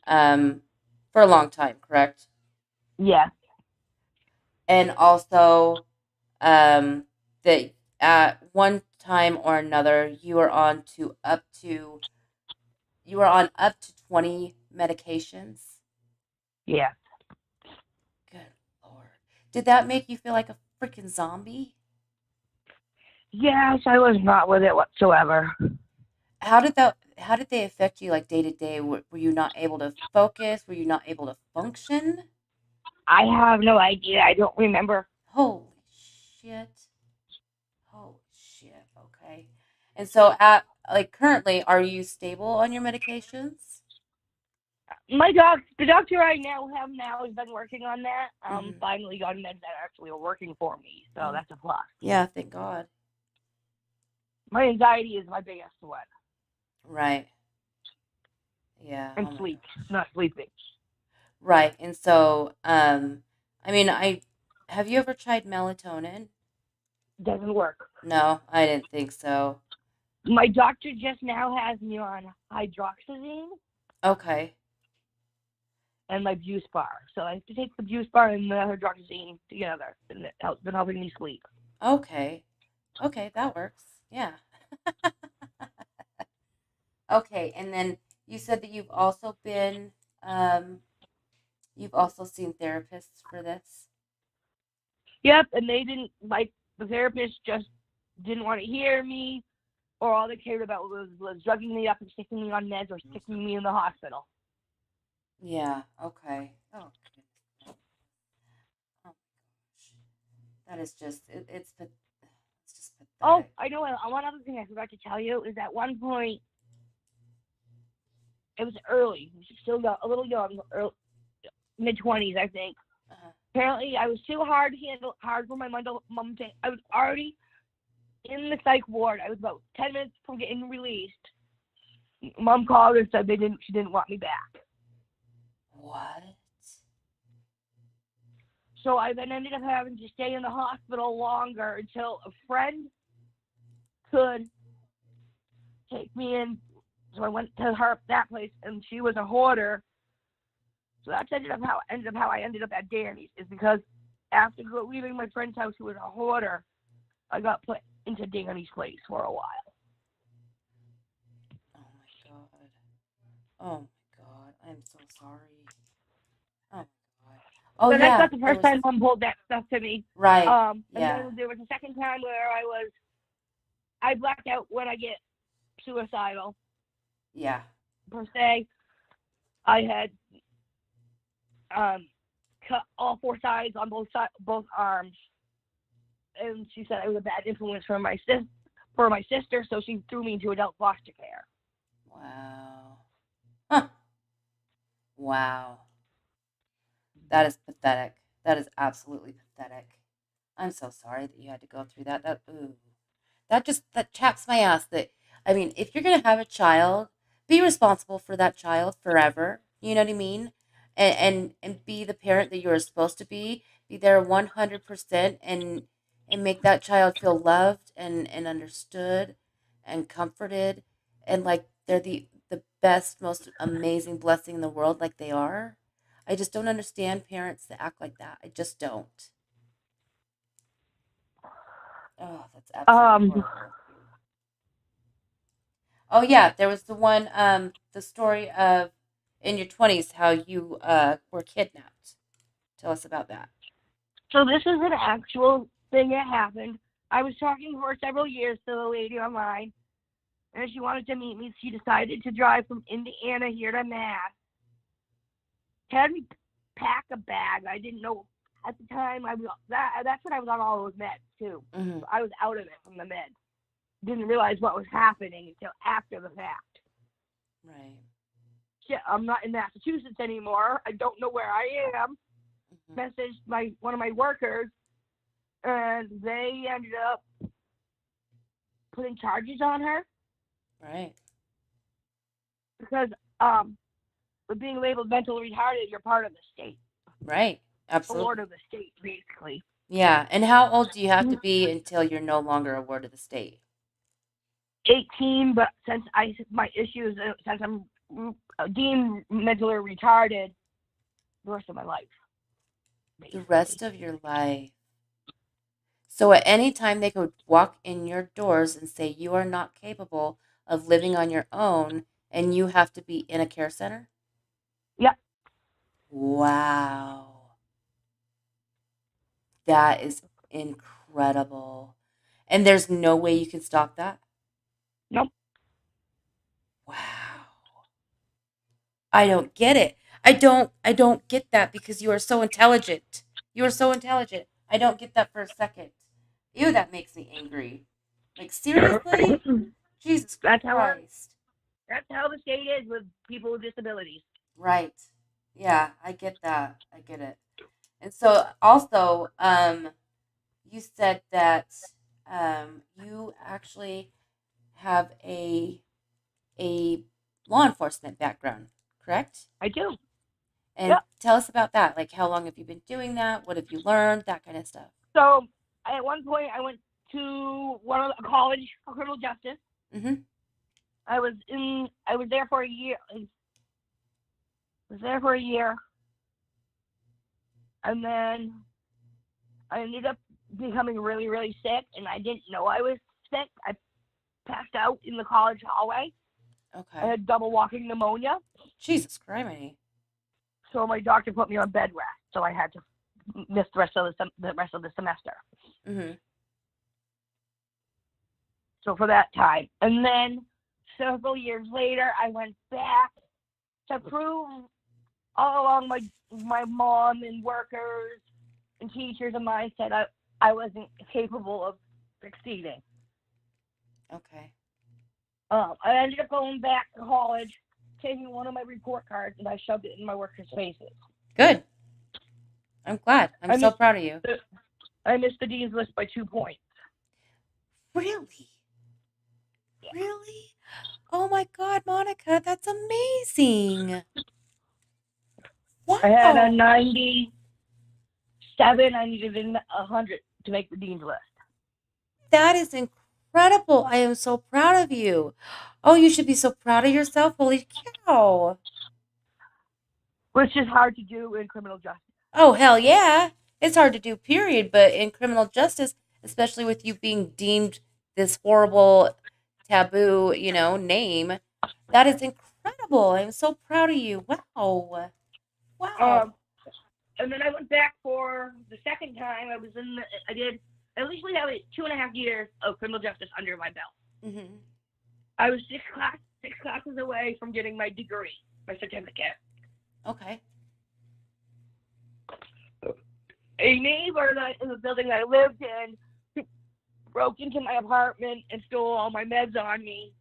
um, for a long time, correct? yeah, And also that at one time or another you were on up to 20 medications. yeah. Good Lord. Did that make you feel like a freaking zombie? Yes, I was not with it whatsoever. How did they affect you like day to day? Were you not able to focus? Were you not able to function? I have no idea. I don't remember. Holy shit. Holy shit. Okay. And so at like currently are you stable on your medications? The doctor I now have now has been working on that. Mhm. Finally got meds that actually are working for me, so Oh, that's a plus. yeah, thank God. My anxiety is my biggest one, Right. Yeah. and Oh my sleep, gosh. not sleeping. Right. And so I mean, I have you ever tried melatonin? Doesn't work. No, I didn't think so. My doctor just now has me on hydroxyzine Okay. and my Buse bar, so I have to take the Buse bar and the hydroxyzine together, and it has been helping me sleep. Okay. Okay, that works. Yeah. Okay, and then you said that um you've also seen therapists for this. Yep, and they didn't like the therapist just didn't want to hear me, or all they cared about was drugging me up and sticking me on meds or sticking me in the hospital. Yeah, okay. Oh, goodness. Oh my gosh. That is just it's just Oh, pathetic. I know. One other thing I forgot to tell you is at one point it was early, still got a little young, mid 20s, I think. Uh, Apparently, I was too hard for my mom to. I was already in the psych ward. I was about 10 minutes from getting released. Mom called and said she didn't want me back. what? So I then ended up having to stay in the hospital longer until a friend could take me in. So I went to that place, and she was a hoarder. So that's ended up how I ended up at Danny's, is because after leaving my friend's house, who was a hoarder, I got put into Danny's place for a while. Oh my God. Oh my God. I'm so sorry. Oh my God. Oh So that's yeah, not the there first was time Mom pulled that stuff to me. right. And Yeah. then there was a second time where I blacked out when I get suicidal Yeah. per se. I had cut all four sides on both arms, and she said I was a bad influence for my sister, so she threw me into adult foster care. Wow. Huh. Wow. That is pathetic. That is absolutely pathetic. I'm so sorry that you had to go through that. That chaps my ass. That I mean, if you're gonna have a child, be responsible for that child forever. You know what I mean? And be the parent that you're supposed to be. Be there 100% and make that child feel loved and understood and comforted and like they're the best, most amazing blessing in the world, like they are. I just don't understand parents that act like that. I just don't. Oh, that's absolutely Um, horrible. Oh yeah, there was the one, the story of in your 20s how you were kidnapped. Tell us about that. so this is an actual thing that happened. I was talking for several years to the lady online, and she wanted to meet me. She decided to drive from Indiana here to Mass. Had me pack a bag. I didn't know at the time. That's when I was on all those meds too. Hmm. So I was out of it from the meds. Didn't realize what was happening until after the fact. Right. Shit, I'm not in Massachusetts anymore. I don't know where I am. Hmm. Messaged one of my workers, and they ended up putting charges on her Right. because with being labeled mentally retarded, you're part of the state, Right. a ward Absolutely. of the state, basically. Yeah. And how old do you have to be until you're no longer a ward of the state? 18, but since my issues, since I'm deemed mentally retarded, the rest of my life, The basically. rest of your life. So at any time they could walk in your doors and say you are not capable of living on your own and you have to be in a care center? Yep. Wow. That is incredible. And there's no way you can stop that? Nope. Wow. I don't get it. I don't get that because you are so intelligent. You are so intelligent. I don't get that for a second. Ew, that makes me angry. Like seriously? Jesus that's how our, Christ. that's how the state is with people with disabilities. Right. Yeah, I get that. I get it. And so also, you said that you actually have a law enforcement background, correct? I do. And Yep. tell us about that. Like, how long have you been doing that? What have you learned? That kind of stuff. So at one point, I went to a college for criminal justice. Mm-hmm. I was there for a year. I was there for a year, and then I ended up becoming really, really sick, and I didn't know I was sick. I passed out in the college hallway. I Okay. had double walking pneumonia, Jesus Christ. so my doctor put me on bed rest. So I had to miss the rest of the semester. Mm-hmm. So for that time, and then several years later, I went back to prove all along my mom and workers and teachers and mine said I wasn't capable of succeeding. Okay. I ended up going back to college, taking one of my report cards, and I shoved it in my workers' faces. Good. I'm glad. I'm I so missed proud of you. the, I missed the dean's list by 2 points. Really? Yeah. Really? Oh my God, Monica, that's amazing. I had a Wow. 97. I needed a 100 to make the dean's list, That is incredible. I am so proud of you. Oh, you should be so proud of yourself. Holy cow. which is hard to do in criminal justice. Oh, hell yeah. It's hard to do, period. But in criminal justice, especially with you being deemed this horrible, taboo, name, that is incredible. I'm so proud of you. Wow. Wow. Um, and then I went back for the second time. I did at least we have 2.5 years of criminal justice under my belt. Hmm. I was six classes away from getting my degree, my certificate. Okay. A neighbor in the building that I lived in broke into my apartment and stole all my meds on me,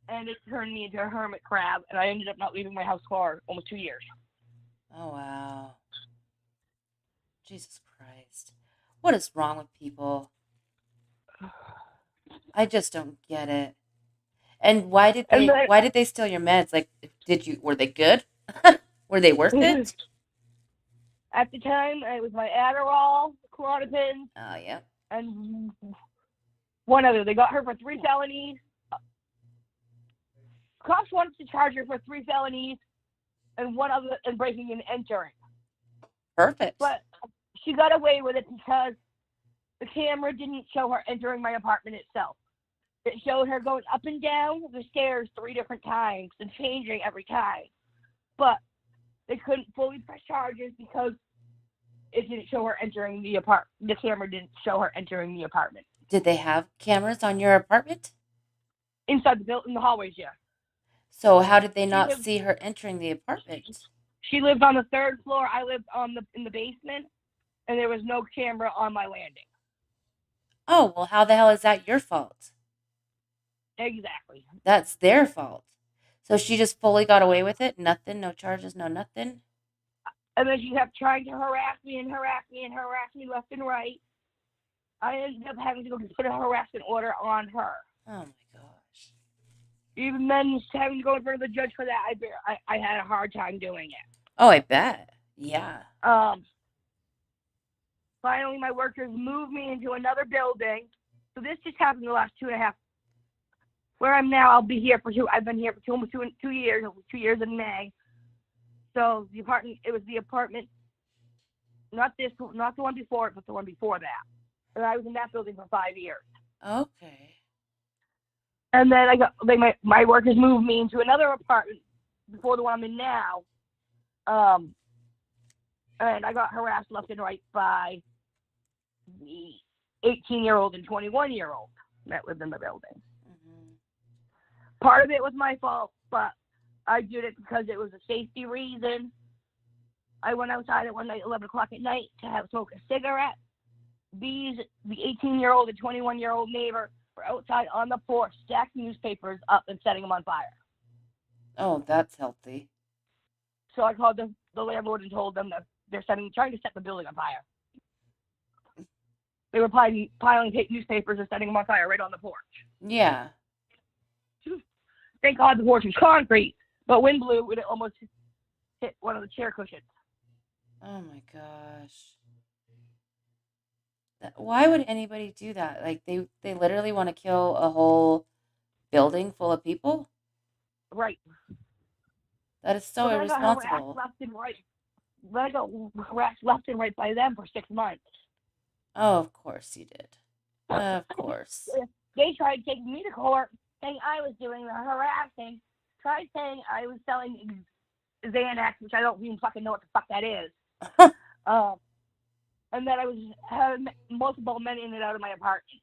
and it turned me into a hermit crab, and I ended up not leaving my house for almost 2 years. Oh, wow. Jesus Christ. What is wrong with people? I just don't get it. And And why did they steal your meds? Like were they good? Were they worth then it? at the time, it was my Adderall, Klonopin, Oh yeah. and one other. They got her for 3 felonies. Cops wanted to charge her for 3 felonies, and one other and breaking and entering. Perfect. But she got away with it because the camera didn't show her entering my apartment itself. It showed her going up and down the stairs 3 different times and changing every time. But they couldn't fully press charges because it didn't show her entering the apartment. The camera didn't show her entering the apartment. Did they have cameras on your apartment? Inside the building, in the hallways, yeah. So how did they She not lived. see her entering the apartment? She lived on the third floor. I lived on the in the basement, and there was no camera on my landing. Oh, well, how the hell is that your fault? Exactly. That's their fault. So she just fully got away with it? Nothing, no charges, no nothing? And then she kept trying to harass me and harass me and harass me left and right. I ended up having to go put a harassment order on her. Oh my gosh. Even then, having to go in front of the judge for that, I had a hard time doing it. Oh, I bet. Yeah. Finally, my workers moved me into another building. So this just happened in the last 2.5. Where I'm now, I'll be here for two. I've been here for almost 2 years. 2 years in May. So the apartment, it was the apartment, not the one before it, but the one before that. And I was in that building for 5 years. Okay. And then my workers moved me into another apartment before the one I'm in now. And I got harassed left and right by the 18-year-old and 21-year-old that lived in the building. Mm-hmm. Part of it was my fault, but I did it because it was a safety reason. I went outside at one night, 11 o'clock at night, to have smoke a cigarette. The 18-year-old and 21-year-old neighbor were outside on the porch, stacking newspapers up and setting them on fire. Oh, that's healthy. So I called the landlord and told them that they're trying to set the building on fire. They were piling newspapers and setting them on fire right on the porch. Yeah. Thank God the porch was concrete, but wind blew and it almost hit one of the chair cushions. Oh my gosh. Why would anybody do that? Like they literally want to kill a whole building full of people? Right. That is so So then I got harassed irresponsible. left and right. Then I got harassed left and right by them for 6 months. Oh, of course you did. Of course. They tried taking me to court, saying I was doing the harassing. Tried saying I was selling Xanax, which I don't even fucking know what the fuck that is. And that I was having multiple men in and out of my apartment.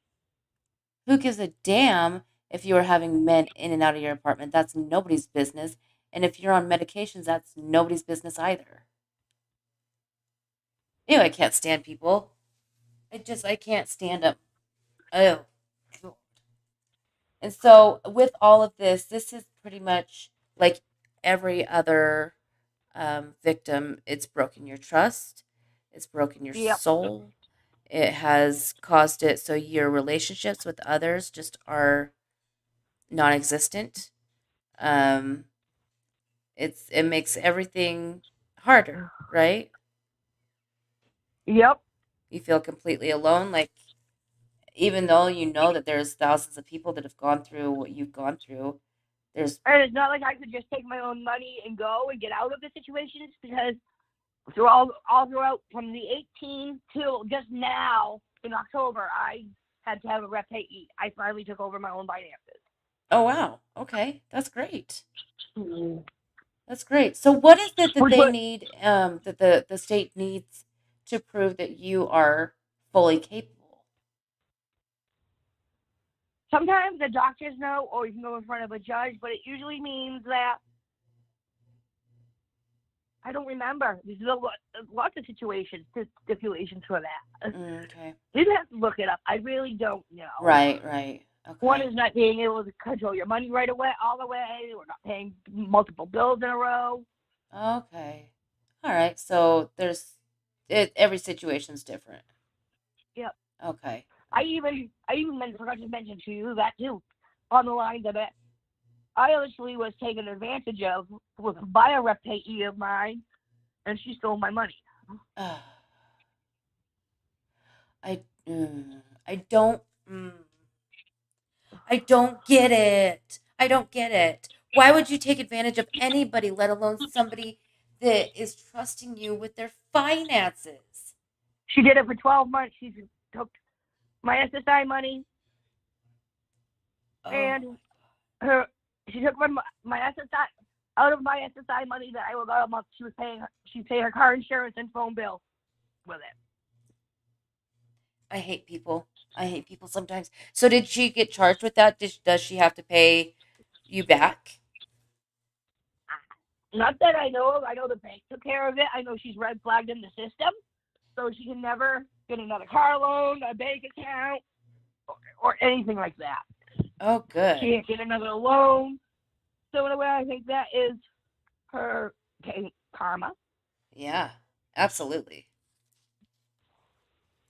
Who gives a damn if you are having men in and out of your apartment? That's nobody's business. And if you're on medications, that's nobody's business either. Ew, I can't stand people. I can't stand them. Oh, God. And so, with all of this, this is pretty much like every other victim. It's broken your trust, it's broken your Yep. soul, it has caused it so your relationships with others just are non existent. Um, it makes everything harder, right? Yep. You feel completely alone. Like, even though you know that there's thousands of people that have gone through what you've gone through, there's And it's not like I could just take my own money and go and get out of the situations because all throughout from the 18th till just now in October, I had to have a rep pay. I finally took over my own finances. oh wow, okay, that's great. Mm. That's great. So what is it that Which they was need, that the state needs to prove that you are fully capable? sometimes the doctors know, or you can go in front of a judge, but it usually means that I don't remember. There's lots of stipulations for that. Okay. You'd have to look it up. I really don't know. Right, right. One Okay. is not being able to control your money right away, all the way, or not paying multiple bills in a row. Okay. All right. So every situation's different. Yep. Okay. I even forgot to mention to you that too, on the lines of it. I literally was taken advantage of by a rep payee of mine, and she stole my money. I I don't I don't get it. I don't get it. Why would you take advantage of anybody, let alone somebody that is trusting you with their finances. She did it for 12 months. She took my SSI money Oh and her. She took my SSI out of my SSI money that I got a month. She paid her car insurance and phone bill with it. I hate people. I hate people sometimes. So did she get charged with that? Does she have to pay you back? Not that I know of. I know the bank took care of it. I know she's red flagged in the system, so she can never get another car loan, a bank account, or anything like that. Oh, She good. can't get another loan. So in a way, I think that is her karma. Yeah, absolutely.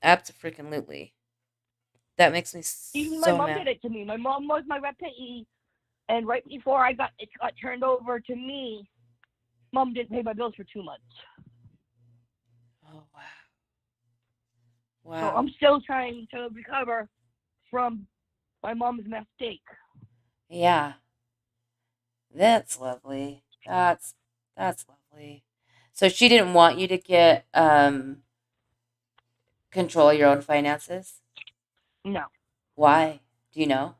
Absolutely. That makes me Even my so mom mad. did it to me. My mom was my repayee, and right before it got turned over to me, mom didn't pay my bills for 2 months. Oh, wow. So Wow. I'm still trying to recover from my mom's mistake. Yeah, that's lovely. That's lovely. So she didn't want you to get control your own finances? No, Why? Do you know?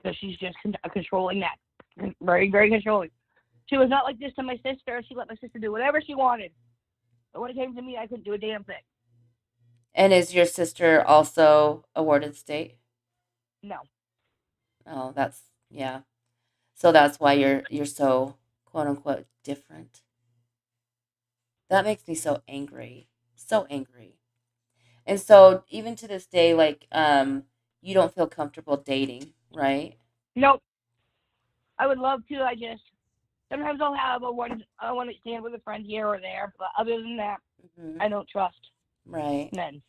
because she's just controlling that. Very, very controlling. She was not like this to my sister. She let my sister do whatever she wanted. But when it came to me, I couldn't do a damn thing. And is your sister also a ward of the state? No. Oh, that's yeah. So that's why you're so quote unquote different. That makes me so angry. So angry. And so even to this day, like you don't feel comfortable dating, right? Nope. I would love to. I just sometimes I'll have a one night stand with a friend here or there, but other than that, Hmm. I don't trust Right. men.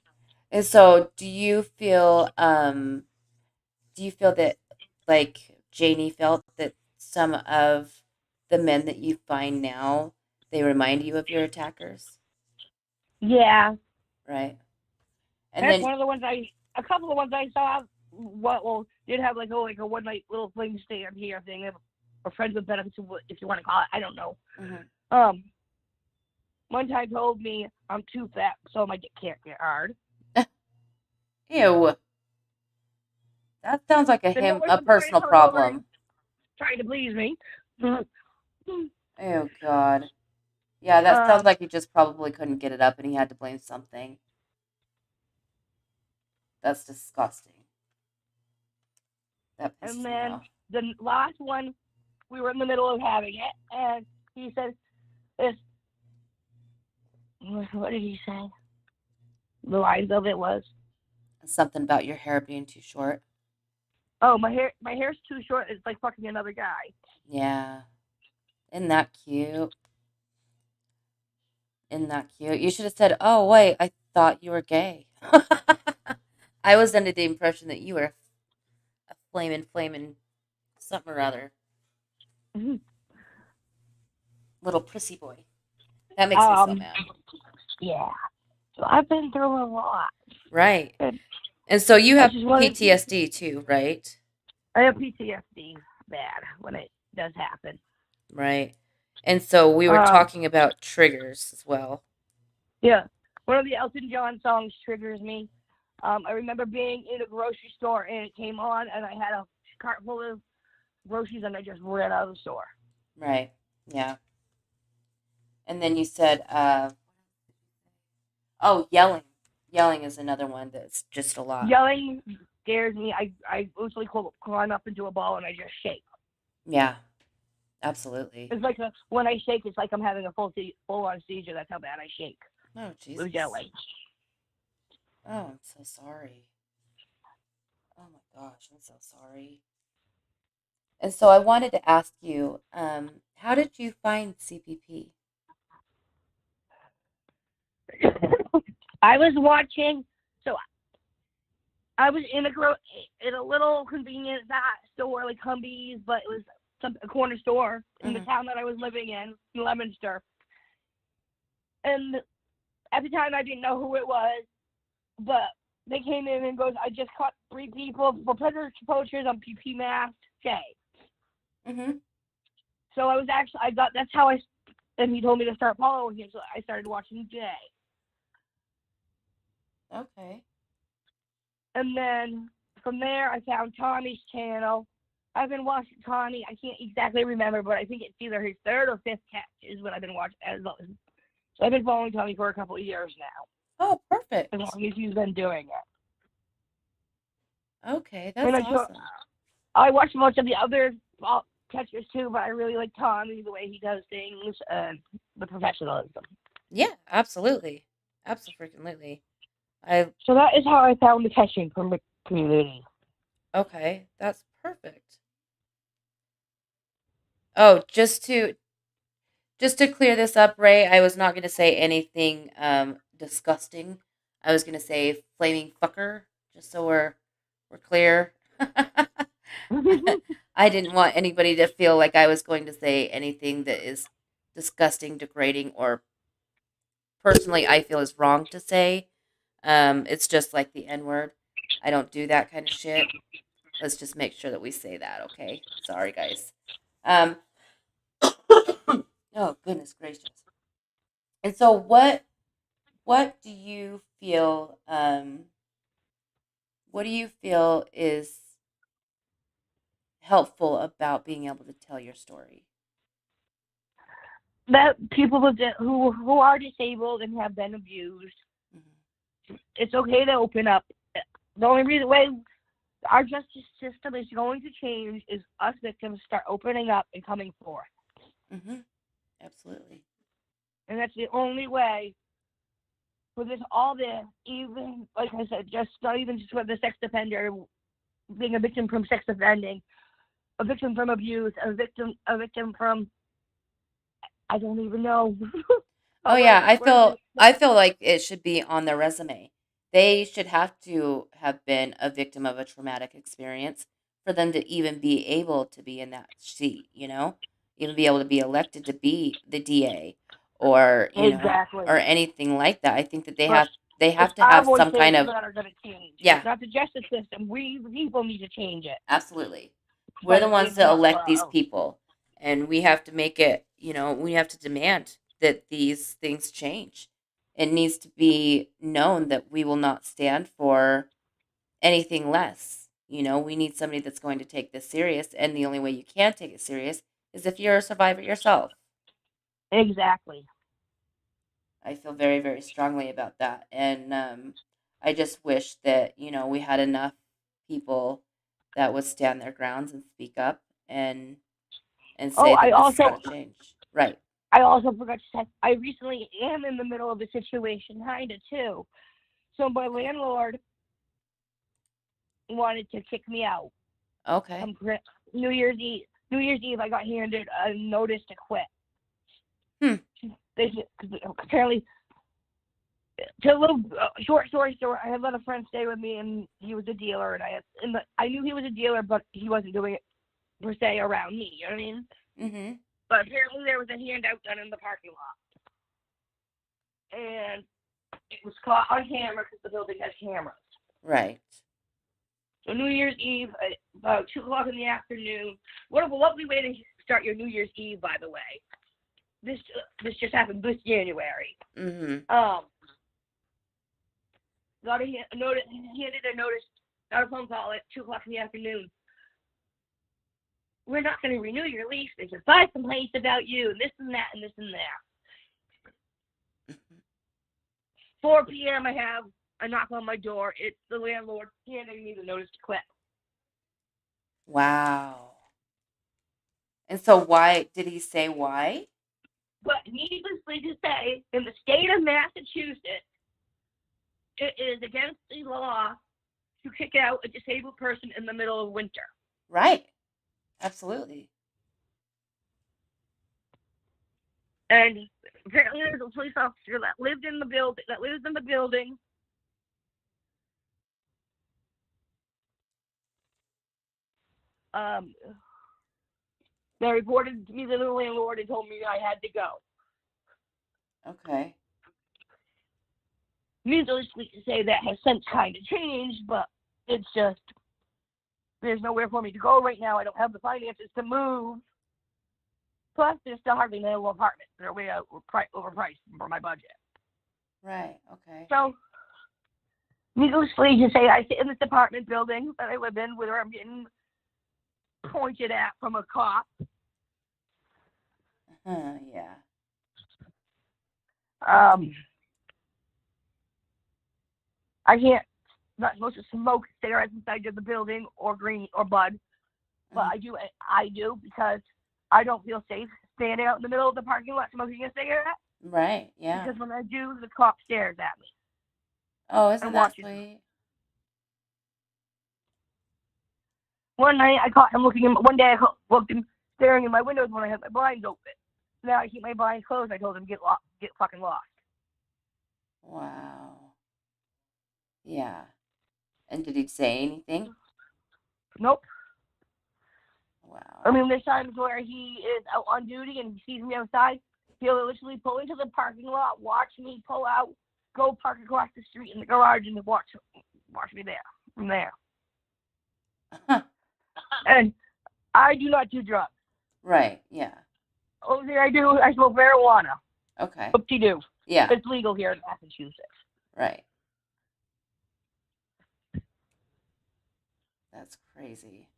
And so do you feel that like Janie felt that some of the men that you find now they remind you of your attackers, Yeah, right? And that's then one of the ones a couple of ones I saw. Did have like a one night little fling stand here thing, or friends with benefits, if you want to call it. I don't know. mhm. Um, one time told me I'm too fat, so my dick can't get hard. Ew, that sounds like Then what was a the point of personal coming over and problem. trying to please me? Oh God. Yeah, that sounds um, like he just probably couldn't get it up and he had to blame something. That's disgusting. That and pisses me then off. the last one, we were in the middle of having it, and he said, "This, what did he say? The lines of it was, Something about your hair being too short. oh, my hair's too short. It's like fucking another guy." Yeah. Isn't that cute? Isn't that cute? You should have said, "Oh, wait, I thought you were gay." I was under the impression that you were a flaming something or other. Little prissy boy. That makes me so um, mad. yeah. So I've been through a lot. Right. And And so you I have just wanted to. PTSD too, right? I have PTSD bad when it does happen. Right. And so we were Um, talking about triggers as well. yeah. One of the Elton John songs triggers me. I remember being in a grocery store and it came on, and I had a cart full of groceries, and I just ran out of the store. Right. Yeah. And then you said, oh, yelling. Yelling is another one that's just a lot. Yelling scares me. I usually climb up into a ball and I just shake. Yeah, absolutely. It's like when I shake, it's like I'm having a full on seizure. That's how bad I shake Oh, with Jesus. yelling. Oh, I'm so sorry. Oh my gosh, I'm so sorry. And so I wanted to ask you, how did you find CPP? I was watching. So I was in a little convenience store like Humvees, but it was a corner store in the Hmm. town that I was living in Leominster. And at the time, I didn't know who it was, but they came in and goes, "I just caught 3 people for predator poachers on PP Mask J." Hmm. So that's how and he told me to start following him, so I started watching Jay. Okay. And then from there, I found Tommy's channel. I've been watching Tommy. I can't exactly remember, but I think it's either his third or fifth catch is what I've been watching. So I've been following Tommy for a couple of years now, Oh, perfect. as long as he's been doing it. Okay, And that's awesome. I watched a bunch of the other catchers too, but I really like Tommy, the way he does things, and the professionalism. Yeah, absolutely. Absolutely. So that is how I found the catching from the community. Okay, that's perfect. Oh, just to clear this up, Ray, I was not going to say anything disgusting. I was going to say flaming fucker, just so we're clear. I didn't want anybody to feel like I was going to say anything that is disgusting, degrading, or personally I feel is wrong to say. It's just like the N word. I don't do that kind of shit. Let's just make sure that we say that, okay? Sorry, guys. Um, oh goodness gracious. And so, what do you feel? What do you feel is helpful about being able to tell your story? That people who are disabled and have been abused, Mm-hmm. it's okay to open up. The only reason way our justice system is going to change is us victims start opening up and coming forth. Mm-hmm. Absolutely. And that's the only way for all this, even, like I said, just not even just for the sex offender, being a victim from sex offending, a victim from abuse, a victim from, I don't even know. Oh yeah, I feel like it should be on their resume. They should have to have been a victim of a traumatic experience for them to even be able to be in that seat, even be able to be elected to be the DA or, Exactly. or anything like that. I think that they But have they it's have to our have some voices kind of that are going to change. yeah, It's not the justice system. We, the people, need to change it. absolutely. We're But the ones it's that not for elect our these own. people, and we have to make it, we have to demand that these things change. It needs to be known that we will not stand for anything less. We need somebody that's going to take this serious, and the only way you can take it serious is if you're a survivor yourself. Exactly. I feel very, very strongly about that. And I just wish that, we had enough people that would stand their grounds and speak up and Oh, say that this has got to change. Right. I also forgot to say, I recently am in the middle of a situation, kinda too. So my Okay. landlord wanted to kick me out. Okay. New Year's Eve. New Year's Eve, I got handed a notice to quit. Hmm. They apparently, to a little short story short, I had let a friend stay with me, and he was a dealer, and I knew he was a dealer, but he wasn't doing it per se around me. You know what I mean? Mm-hmm. But apparently there was a handout done in the parking lot, and it was caught on camera because the building has cameras. Right. So New Year's Eve, about 2:00 in the afternoon. What a lovely way to start your New Year's Eve, by the way. This just happened this January. Mm-hmm. Got a notice, handed a notice, got a phone call at 2:00 in the afternoon. We're not going to renew your lease. There's 5 complaints about you, and this and that, and this and that. 4 p.m. I have a knock on my door. It's the landlord handing me the notice to quit. Wow. And so why did he say why? But needlessly to say, in the state of Massachusetts, it is against the law to kick out a disabled person in the middle of winter. Right. Absolutely. And apparently there's a police officer that lives in the building. They reported to me to the landlord and told me I had to go. Okay. Needless to say, that has since kind of changed, but it's just, there's nowhere for me to go right now. I don't have the finances to move. Plus, they're still hardly available apartments. They're way overpriced for my budget. Right. Okay. So, needlessly to say, I sit in this apartment building that I live in where I'm getting pointed at from a cop. Yeah. Um, I can't, not supposed to smoke cigarettes inside of the building or green or bud, but I do because I don't feel safe standing out in the middle of the parking lot smoking a cigarette. Right. Yeah. Because when I do, the cop stares at me Oh, isn't and that watches. sweet? One night I caught him looking. One day I looked him staring in my windows when I had my blinds open. Now I keep my blinds closed. I told him get fucking lost. Wow. Yeah. And did he say anything? Nope. I Wow. mean, there's times where he is out on duty and he sees me outside. He'll literally pull into the parking lot, watch me pull out, go park across the street in the garage, and watch me there from there. And I do not do drugs. Right. Yeah. Only thing I do, I smoke marijuana. Okay. Whoop-de-doo. Yeah. It's legal here in Massachusetts. Right. That's crazy.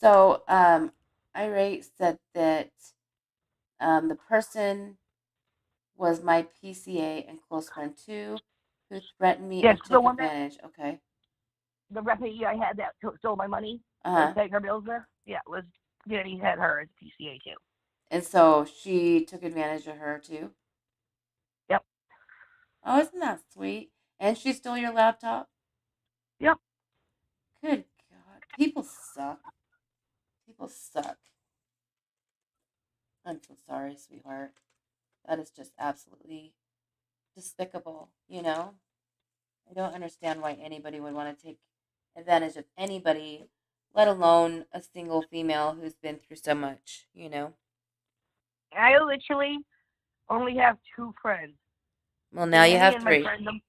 So, Irate said that the person was my PCA and close friend too, who threatened me Yes, and the took one that advantage. Okay. the refugee I had that stole my money Uh and huh. paid her bills there. Yeah, was Danny had her as PCA too. And so she took advantage of her too. Yep. Oh, isn't that sweet? And she stole your laptop. Yep. Good God, people suck. People suck. I'm so sorry, sweetheart. That is just absolutely despicable. I don't understand why anybody would want to take advantage of anybody, let alone a single female who's been through so much. I literally only have two friends. Well, now you Danny have and three.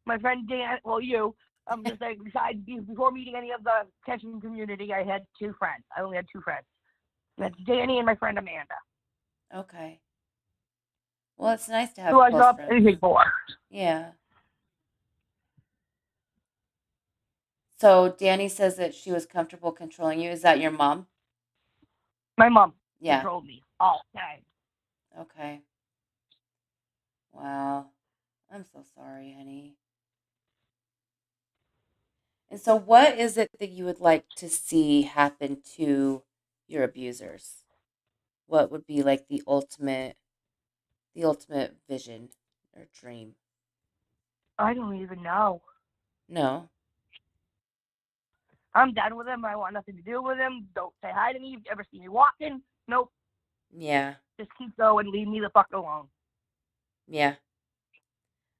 my friend Dan. Well, you. I'm just saying. Besides, before meeting any of the catching community, I had two friends. I only had two friends. That's Danny and my friend Amanda. Okay. Well, it's nice to Who have I close dropped friends. anything for. Yeah. So Danny says that she was comfortable controlling you. Is that your mom? My mom Yeah. controlled me all the time. Okay. Wow. I'm so sorry, honey. And so, what is it that you would like to see happen to your abusers? What would be like the ultimate vision or dream? I don't even know. No. I'm done with him. I want nothing to do with him. Don't say hi to me. If you ever see me walking, nope. Yeah. Just keep going. Leave me the fuck alone. Yeah.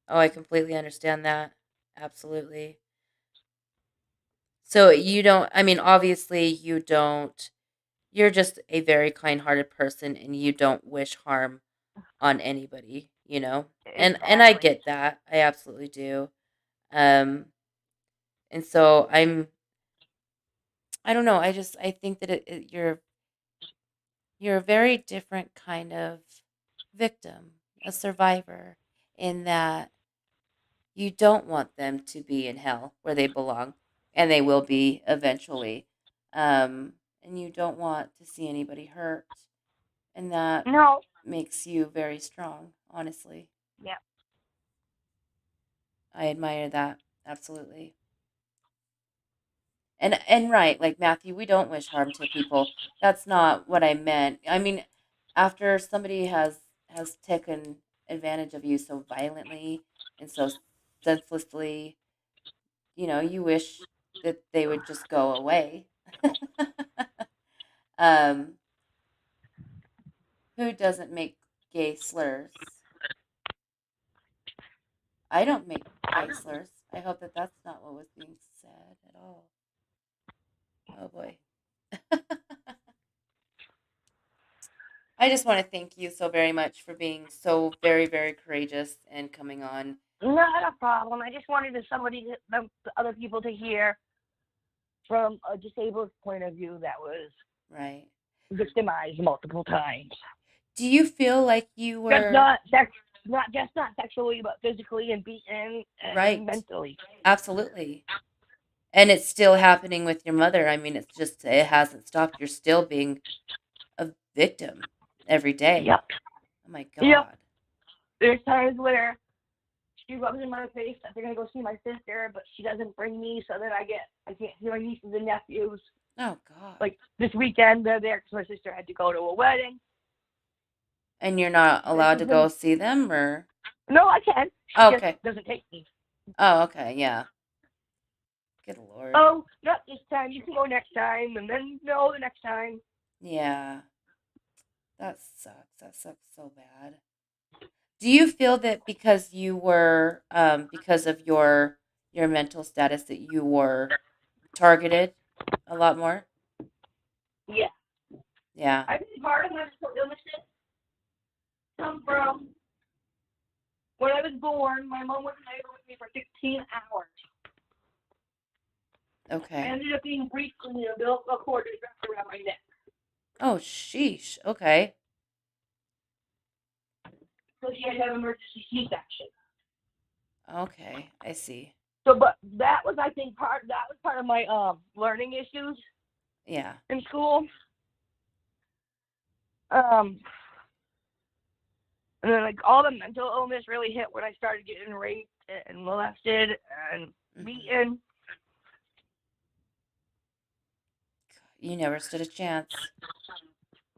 Oh, I completely understand that. Absolutely. So you don't, I mean, obviously you don't, you're just a very kind-hearted person and you don't wish harm on anybody. And I Exactly. get that. I absolutely do. Um and so I don't know, I think that you're a very different kind of victim, a survivor, in that you don't want them to be in hell where they belong, and they will be eventually. And you don't want to see anybody hurt, and that No. makes you very strong, honestly. Yeah. I admire that, absolutely. And right, like Matthew, we don't wish harm to people. That's not what I meant. I mean, after somebody has taken advantage of you so violently and so senselessly, you wish that they would just go away. um, who doesn't make gay slurs? I don't make gay slurs. I hope that that's not what was being said at all. Oh boy. I just want to thank you so very much for being so very, very courageous and coming on. Not a problem. I just wanted the other people to hear from a disabled point of view. That was Right. victimized multiple times. Do you feel like you Just were not sexually, but physically and beaten and right? mentally. Absolutely. And it's still happening with your mother. I mean, it's just it hasn't stopped. You're still being a victim every day. Yep. Oh my Yep. God. There's times where she rubs in my face that they're gonna go see my sister, but she doesn't bring me, so then I can't see my nieces and nephews. Oh God. Like this weekend, they're there because my sister had to go to a wedding. And you're not And allowed she's to been, go see them, or? no, I can. She Oh, just okay. doesn't take me. Oh, okay. Yeah. Good Lord. Oh, not this time. You can go next time, and then no, the next time. Yeah. That sucks. That sucks so bad. Do you feel that because you were because of your mental status that you were targeted a lot more? Yeah, Yeah. I think part of my mental illnesses come from when I was born. My mom was in labor with me for 16 hours. I Okay. ended up being breached in the umbilical cord is wrapped around my neck. Oh, sheesh. Okay. So she had to have emergency C-section. Okay. I see. So, but that was, I think, part of my learning issues Yeah. in school. Um, and then like all the mental illness really hit when I started getting raped and molested and Mhm. beaten. You never stood a chance.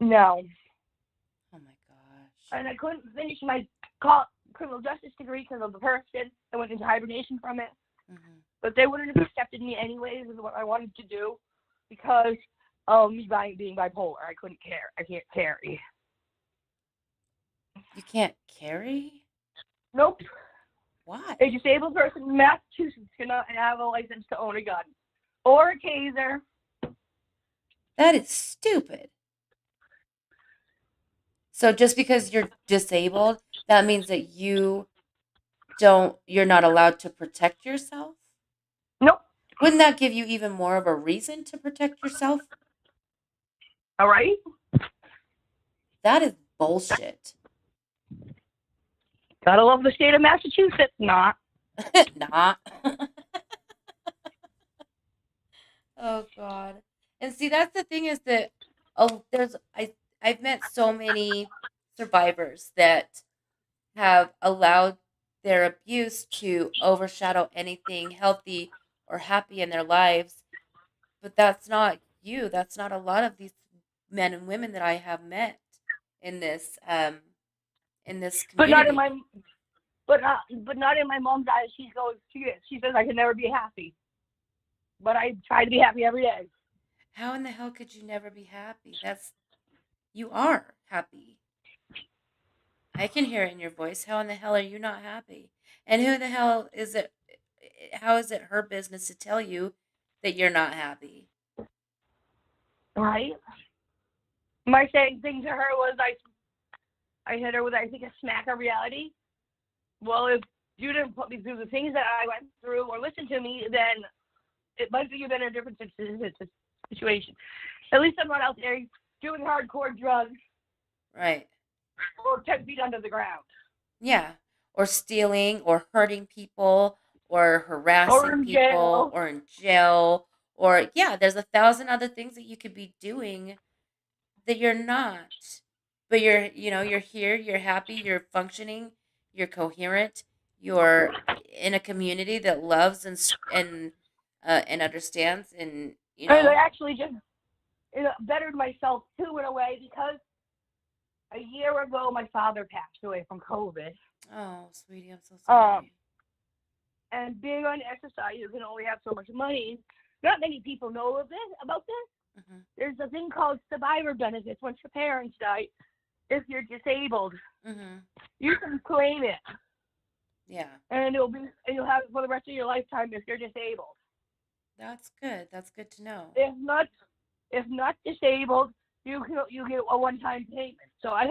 No, Oh my gosh. and I couldn't finish my criminal justice degree because of the person. I went into hibernation from it. Mhm. But they wouldn't have accepted me anyways with what I wanted to do because of me being bipolar. I couldn't care. I can't carry. You can't carry? Nope. Why? A disabled person in Massachusetts cannot have a license to own a gun or a taser. That is stupid. So just because you're disabled, that means that you're not allowed to protect yourself? Nope. Wouldn't that give you even more of a reason to protect yourself? All right. That is bullshit. Gotta love the state of Massachusetts. Not. Not. Oh God. And see, that's the thing is that I've met so many survivors that have allowed their abuse to overshadow anything healthy or happy in their lives. But that's not you. That's not a lot of these men and women that I have met in this But not in my. community. But not in my mom's eyes. She says I can never be happy. But I try to be happy every day. How in the hell could you never be happy? You are happy. I can hear it in your voice. How in the hell are you not happy? And who the hell is it? How is it her business to tell you that you're not happy? Right. My saying thing to her was I hit her with I think a smack of reality. Well, if you didn't put me through the things that I went through or listen to me, then it might be been a different situation. At least I'm not out there doing hardcore drugs Right. or 10 feet under the ground Yeah. Or stealing or hurting people or or harassing in people jail. or in jail or, yeah, there's 1,000 other things that you could be doing that you're not. But you're here, you're happy, you're functioning, you're coherent, you're in a community that loves and understands and, And I actually just bettered myself too in a way because a year ago my father passed away from COVID. oh, sweetie, I'm so Um, sorry. and being on SSI, you can only have so much money. Not many people know about this. Mhm. There's a thing called survivor benefits. Once your parents die, if you're disabled, Mhm. you can claim it, Yeah. and you'll have it for the rest of your lifetime if you're disabled. That's good. That's good to know. If not disabled, you get a one-time payment. So I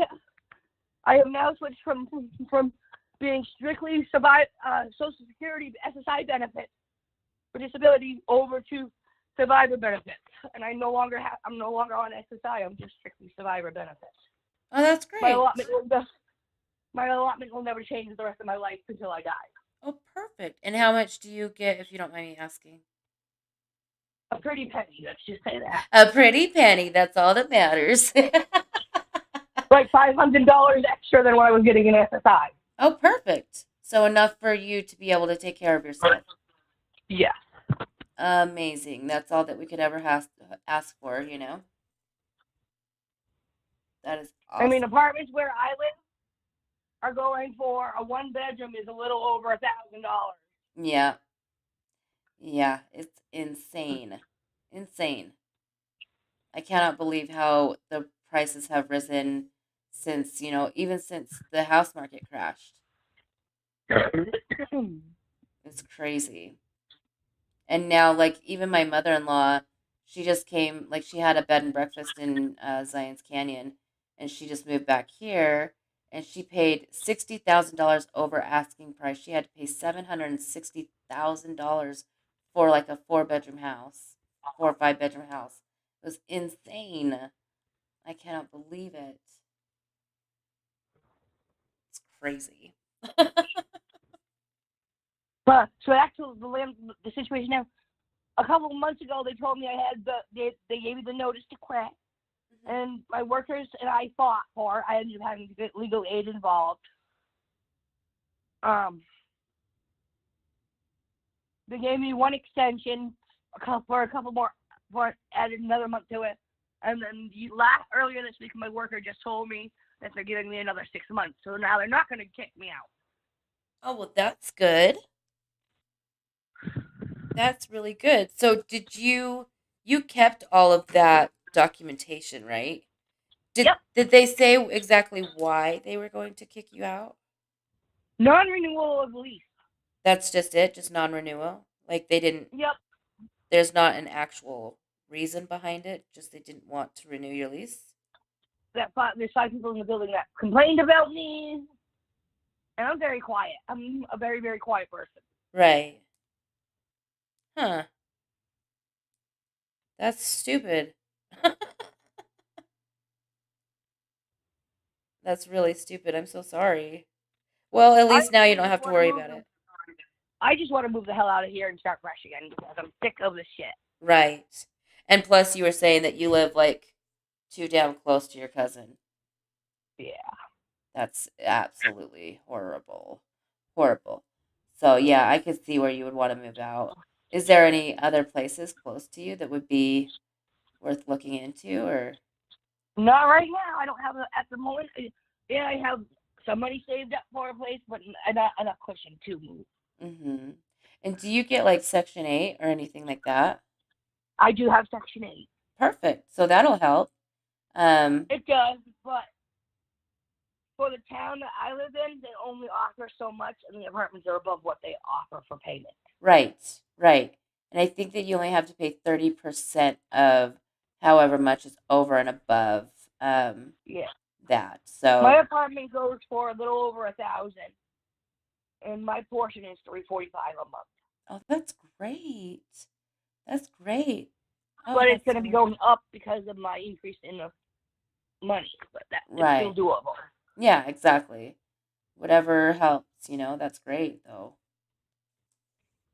have now switched from being strictly Social Security SSI benefits for disability over to survivor benefits, and I'm no longer on SSI. I'm just strictly survivor benefits. Oh, that's My great. allotment will just my allotment will never change the rest of my life until I die. Oh, perfect. And how much do you get if you don't mind me asking? A pretty penny, let's just say that. A pretty penny. That's all that matters. Like $500 extra than what I was getting in SSI. Oh, perfect. So enough for you to be able to take care of yourself. Yeah. Amazing. That's all that we could ever ask for, you know? That is I mean, awesome. apartments where I live are going for a one bedroom is a little over $1,000. Yeah. Yeah. It's insane. Insane. I cannot believe how the prices have risen since, even since the house market crashed. It's crazy. And now, like, even my mother-in-law, she just came, like, she had a bed and breakfast in Zion's Canyon, and she just moved back here, and she paid $60,000 over asking price. She had to pay $760,000 for like a four-bedroom house, 4 or 5 bedroom house. It was insane. I cannot believe it. It's crazy. But so actually, the situation now. A couple of months ago, they told me they gave me the notice to quit, Mhm. and my workers and I fought for. I ended up having to get legal aid involved. Um, they gave me one extension, for a couple more, added another month to it, and then earlier this week, my worker just told me that they're giving me another 6 months. So now they're not going to kick me out. Oh, well, that's good. That's really good. So you kept all of that documentation, right? Did Yep, did they say exactly why they were going to kick you out? non-renewal of lease. That's just it, just non-renewal. Like they didn't Yep, there's not an actual reason behind it, just they didn't want to renew your lease. there's 5 people in the building that complained about me, and I'm very quiet. I'm a very, very quiet person. Right. Huh. That's stupid. That's really stupid. I'm so sorry. Well, at I least now you honestly don't just have to want to worry move about them. it. I just want to move the hell out of here and start fresh again because I'm sick of this shit. Right. And plus you were saying that you live like too damn close to your cousin. Yeah. That's absolutely horrible. Horrible. So, yeah, I could see where you would want to move out. Is there any other places close to you that would be worth looking into or Not right now. I don't have at the moment. Yeah, I have some money saved up for a place, but I'm not pushing to move. mhm. And do you get like Section 8 or anything like that? I do have Section 8. Perfect. So that'll help. Um, It does, but for the town that I live in, they only offer so much, and the apartments are above what they offer for payment. right, right. And I think that you only have to pay 30% of however much is over and above um, Yeah. that. My So, apartment goes for a little over 1,000, and my portion is $345 a month. oh, that's great. That's great. Oh, But it's that's going to be so going up because of my increase in the money. But it's still right. doable. Yeah, exactly. Whatever helps, that's great though.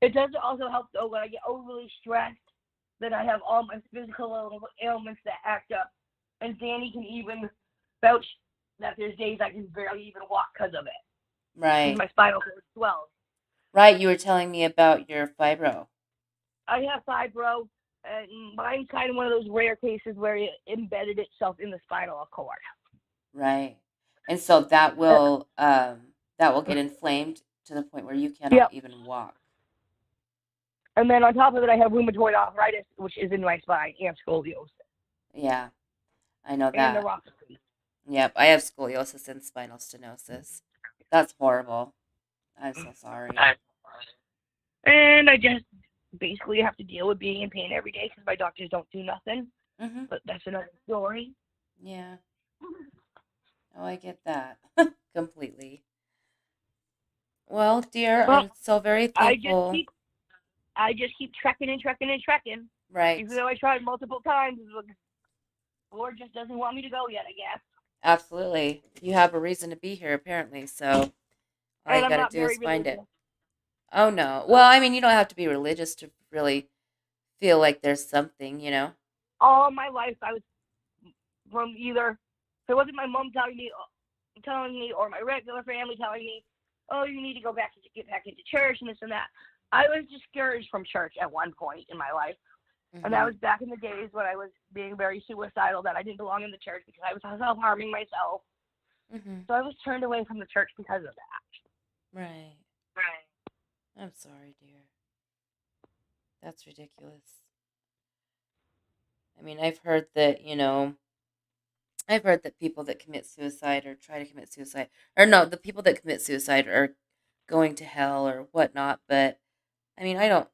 It does also help though when I get overly stressed. Then I have all my physical ailments that act up, and Danny can even vouch that there's days I can barely even walk because of it, because Right. my spinal cord swells. Right, you were telling me about your fibro. I have fibro, and mine's kind of one of those rare cases where it embedded itself in the spinal cord. Right. And so that will get inflamed to the point where you cannot Yep. even walk. And then on top of it, I have rheumatoid arthritis, which is in my spine, and scoliosis, Yeah, I know and that. neuropathy. Yep, I have scoliosis and spinal stenosis. That's horrible. I'm so sorry. And I just basically have to deal with being in pain every day because my doctors don't do nothing. Mhm. But that's another story. Yeah. Oh, I get that. Completely. Well, dear, Well, I'm so very I just thankful. keep I just keep trekking and trekking and trekking. Right. Even though I tried multiple times, the Lord just doesn't want me to go yet, I guess. Absolutely. You have a reason to be here, apparently. So all And you I'm got to not do is very find it. religious. Oh, no. Well, I mean, you don't have to be religious to really feel like there's something, you know? All my life, I was from either, if it wasn't my mom telling me, or my regular family telling me, oh, you need to get back into church and this and that. I was discouraged from church at one point in my life. And that Mm-hmm. was back in the days when I was being very suicidal, that I didn't belong in the church because I was self-harming myself. Mm-hmm. So I was turned away from the church because of that. Right. Right. I'm sorry, dear. That's ridiculous. I mean, I've heard that people that commit suicide or try to commit suicide, or no, the people that commit suicide are going to hell or whatnot. But I mean, I don't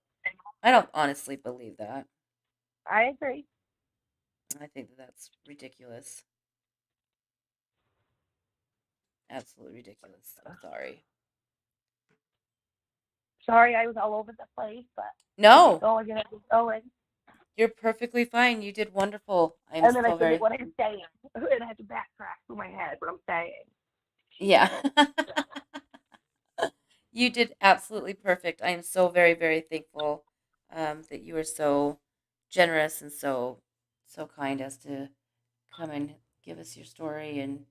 honestly believe that. I agree. I think that that's ridiculous. Absolutely ridiculous. I'm sorry. Sorry I was all over the place, but to get No, going and get going. you're perfectly fine. You did wonderful. I'm And then I so forget very, what I'm saying. And I have to backtrack through my head what I'm saying. yeah. You did absolutely perfect. I am so very, very thankful that you were so generous and so kind as to come and give us your story. And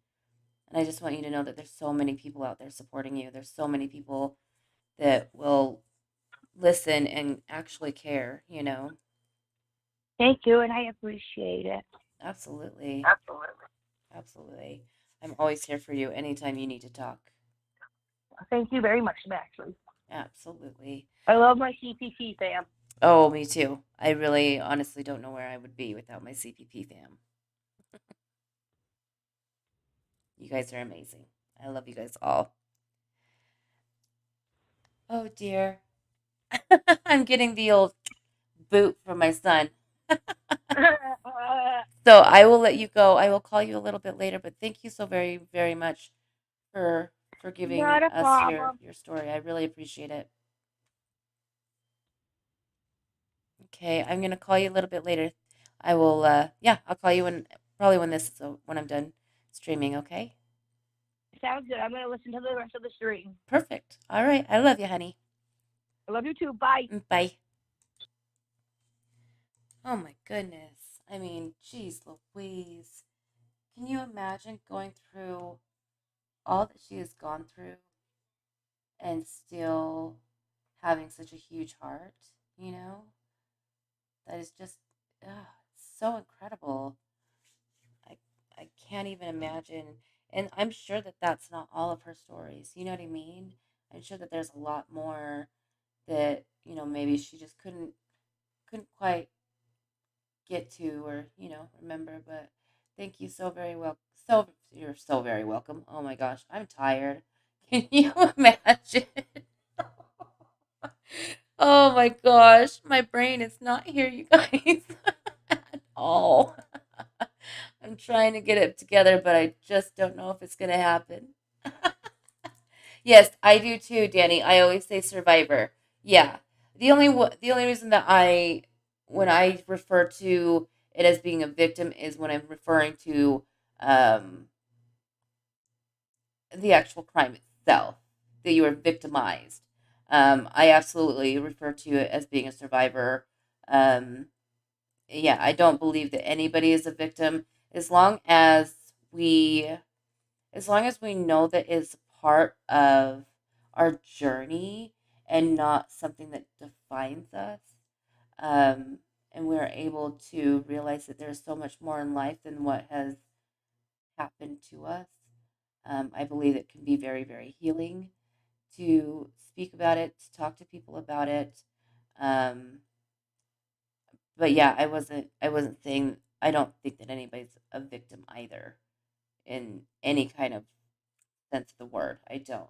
I just want you to know that there's so many people out there supporting you. There's so many people that will listen and actually care, you know? Thank you, and I appreciate it. Absolutely. Absolutely. Absolutely. I'm always here for you anytime you need to talk. Thank you very much, actually. Absolutely. I love my CPP fam. Oh, me too. I really honestly don't know where I would be without my CPP fam. You guys are amazing. I love you guys all. Oh dear. I'm getting the old boot from my son. So I will let you go. I will call you a little bit later, but thank you so very, very much for giving Not a us problem. your story. I really appreciate it. Okay, I'm gonna call you a little bit later. I will yeah, I'll call you when probably when when I'm done streaming, okay? Sounds good. I'm going to listen to the rest of the stream. Perfect. All right. I love you, honey. I love you too. Bye. Bye. Oh my goodness. I mean, geez Louise. Can you imagine going through all that she has gone through and still having such a huge heart, you know? That is just it's so incredible. I I can't even imagine. And I'm sure that that's not all of her stories. You know what I mean? I'm sure that there's a lot more that, maybe she just couldn't quite get to or, remember, but thank you so very well. So you're so very welcome. Oh my gosh, I'm tired. Can you imagine? Oh my gosh, my brain is not here, you guys, at all. I'm trying to get it together, but I just don't know if it's going to happen. Yes, I do too, Danny. I always say survivor. Yeah. The only reason that when I refer to it as being a victim is when I'm referring to um the actual crime itself, that you were victimized. I absolutely refer to it as being a survivor. Um, yeah, I don't believe that anybody is a victim as long as we know that it's part of our journey and not something that defines us. Um, and we're able to realize that there's so much more in life than what has happened to us. I believe it can be very, very healing to speak about it, to talk to people about it. Um, but yeah, I wasn't saying I don't think that anybody's a victim either in any kind of sense of the word. I don't.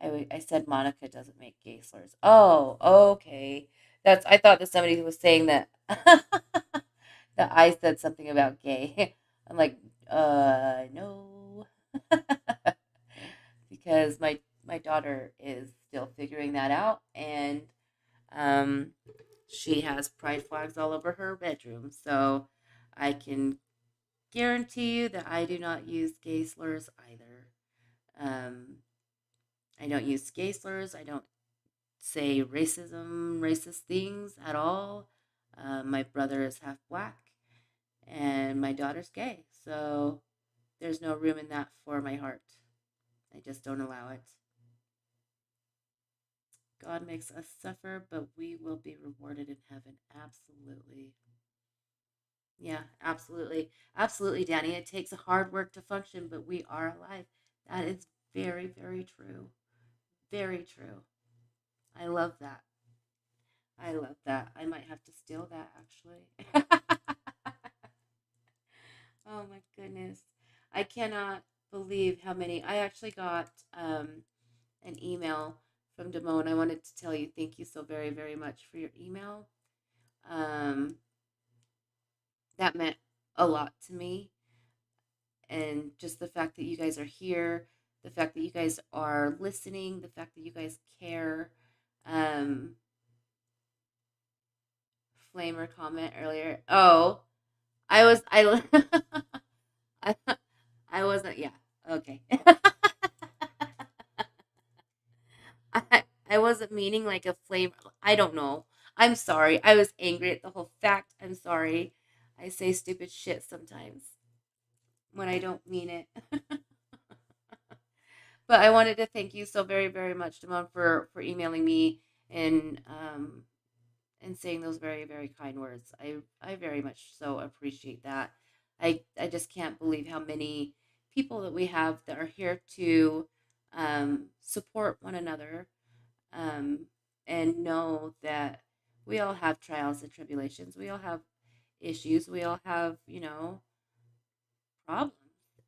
I said Monica doesn't make gay slurs. Oh, okay. I thought that somebody was saying that that I said something about gay. I'm like, no. Because my daughter is still figuring that out, and um She has pride flags all over her bedroom. So I can guarantee you that I do not use gay slurs either. Um, I don't use gay slurs. I don't say racist things at all. My brother is half black and my daughter's gay. So there's no room in that for my heart. I just don't allow it. God makes us suffer, but we will be rewarded in heaven. Absolutely. Yeah, absolutely. Absolutely, Danny. It takes hard work to function, but we are alive. That is very, very true. Very true. I love that. I love that. I might have to steal that actually. Oh my goodness. I cannot believe how many. I actually got an email from Damone. I wanted to tell you thank you so very, very much for your email. Um, that meant a lot to me. And just the fact that you guys are here, the fact that you guys are listening, the fact that you guys care. Um, Flamer comment earlier. Oh, I I, I wasn't. Yeah. Okay. I wasn't meaning like a flame. I don't know. I'm sorry. I was angry at the whole fact. I'm sorry. I say stupid shit sometimes when I don't mean it. But I wanted to thank you so very, very much, Damon, for emailing me and saying those very, very kind words. I very much so appreciate that. I just can't believe how many people that we have that are here to support one another, um, and know that we all have trials and tribulations. We all have issues. We all have, problems,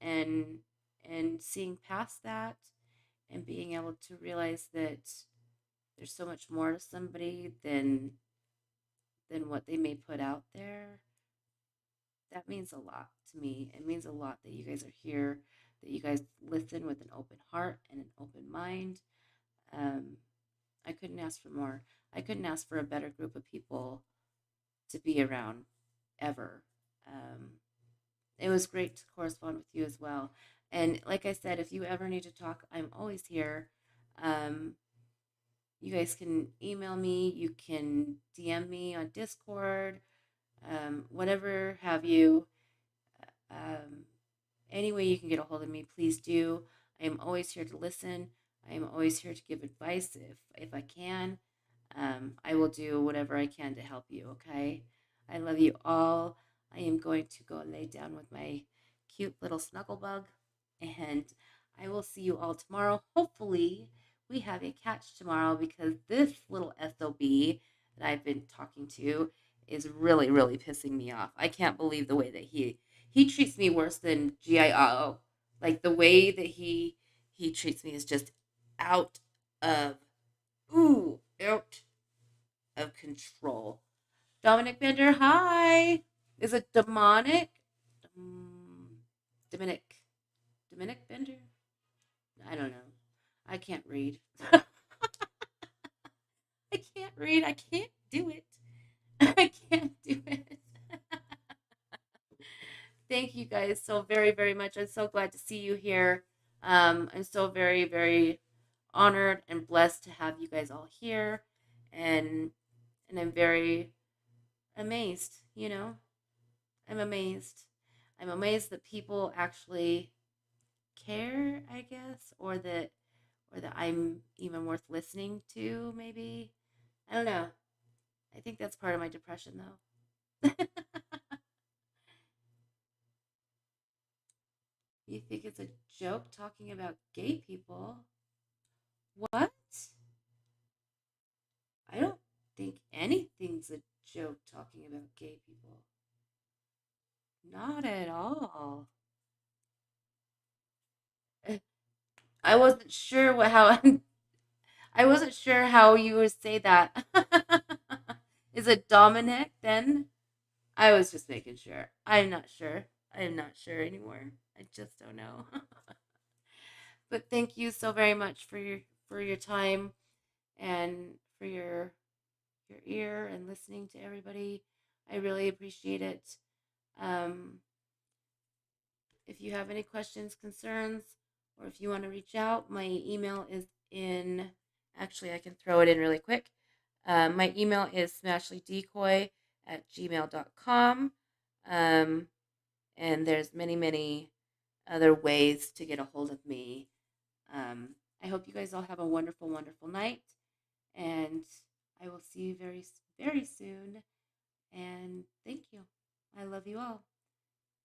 and seeing past that and being able to realize that there's so much more to somebody than what they may put out there. That means a lot to me. It means a lot that you guys are here, that you guys listen with an open heart and an open mind. Um, I couldn't ask for more. I couldn't ask for a better group of people to be around ever. Um, it was great to correspond with you as well. And like I said, if you ever need to talk, I'm always here. Um, you guys can email me, you can DM me on Discord, whatever have you. Um, any way you can get a hold of me, please do. I am always here to listen. I am always here to give advice if I can. I will do whatever I can to help you, okay? I love you all. I am going to go lay down with my cute little snuggle bug, and I will see you all tomorrow. Hopefully, we have a catch tomorrow because this little SOB that I've been talking to is really, really pissing me off. I can't believe the way that he treats me worse than GIO. Like the way that he treats me is just out of out of control. Dominic Bender, hi. Is it demonic? Um, Dominic. Dominic Bender? I don't know. I can't read. I can't read. I can't do it. I can't do it. Thank you guys so very, very much. I'm so glad to see you here. I'm so very, very honored and blessed to have you guys all here. And I'm very amazed, I'm amazed. I'm amazed that people actually care, I guess, or that I'm even worth listening to, maybe. I don't know. I think that's part of my depression though. You think it's a joke talking about gay people? What? I don't think anything's a joke talking about gay people. Not at all. I wasn't sure how I wasn't sure how you would say that. Is it Dominic then? I was just making sure. I'm not sure. I'm not sure anymore. I just don't know. But thank you so very much for your time and for your your ear and listening to everybody. I really appreciate it. Um, if you have any questions, concerns, or if you want to reach out, my email is in. Actually, I can throw it in really quick. My email is smashlydecoy@gmail.com. Um, and there's many, many other ways to get a hold of me. I hope you guys all have a wonderful, wonderful night. And I will see you very, very soon. And thank you. I love you all.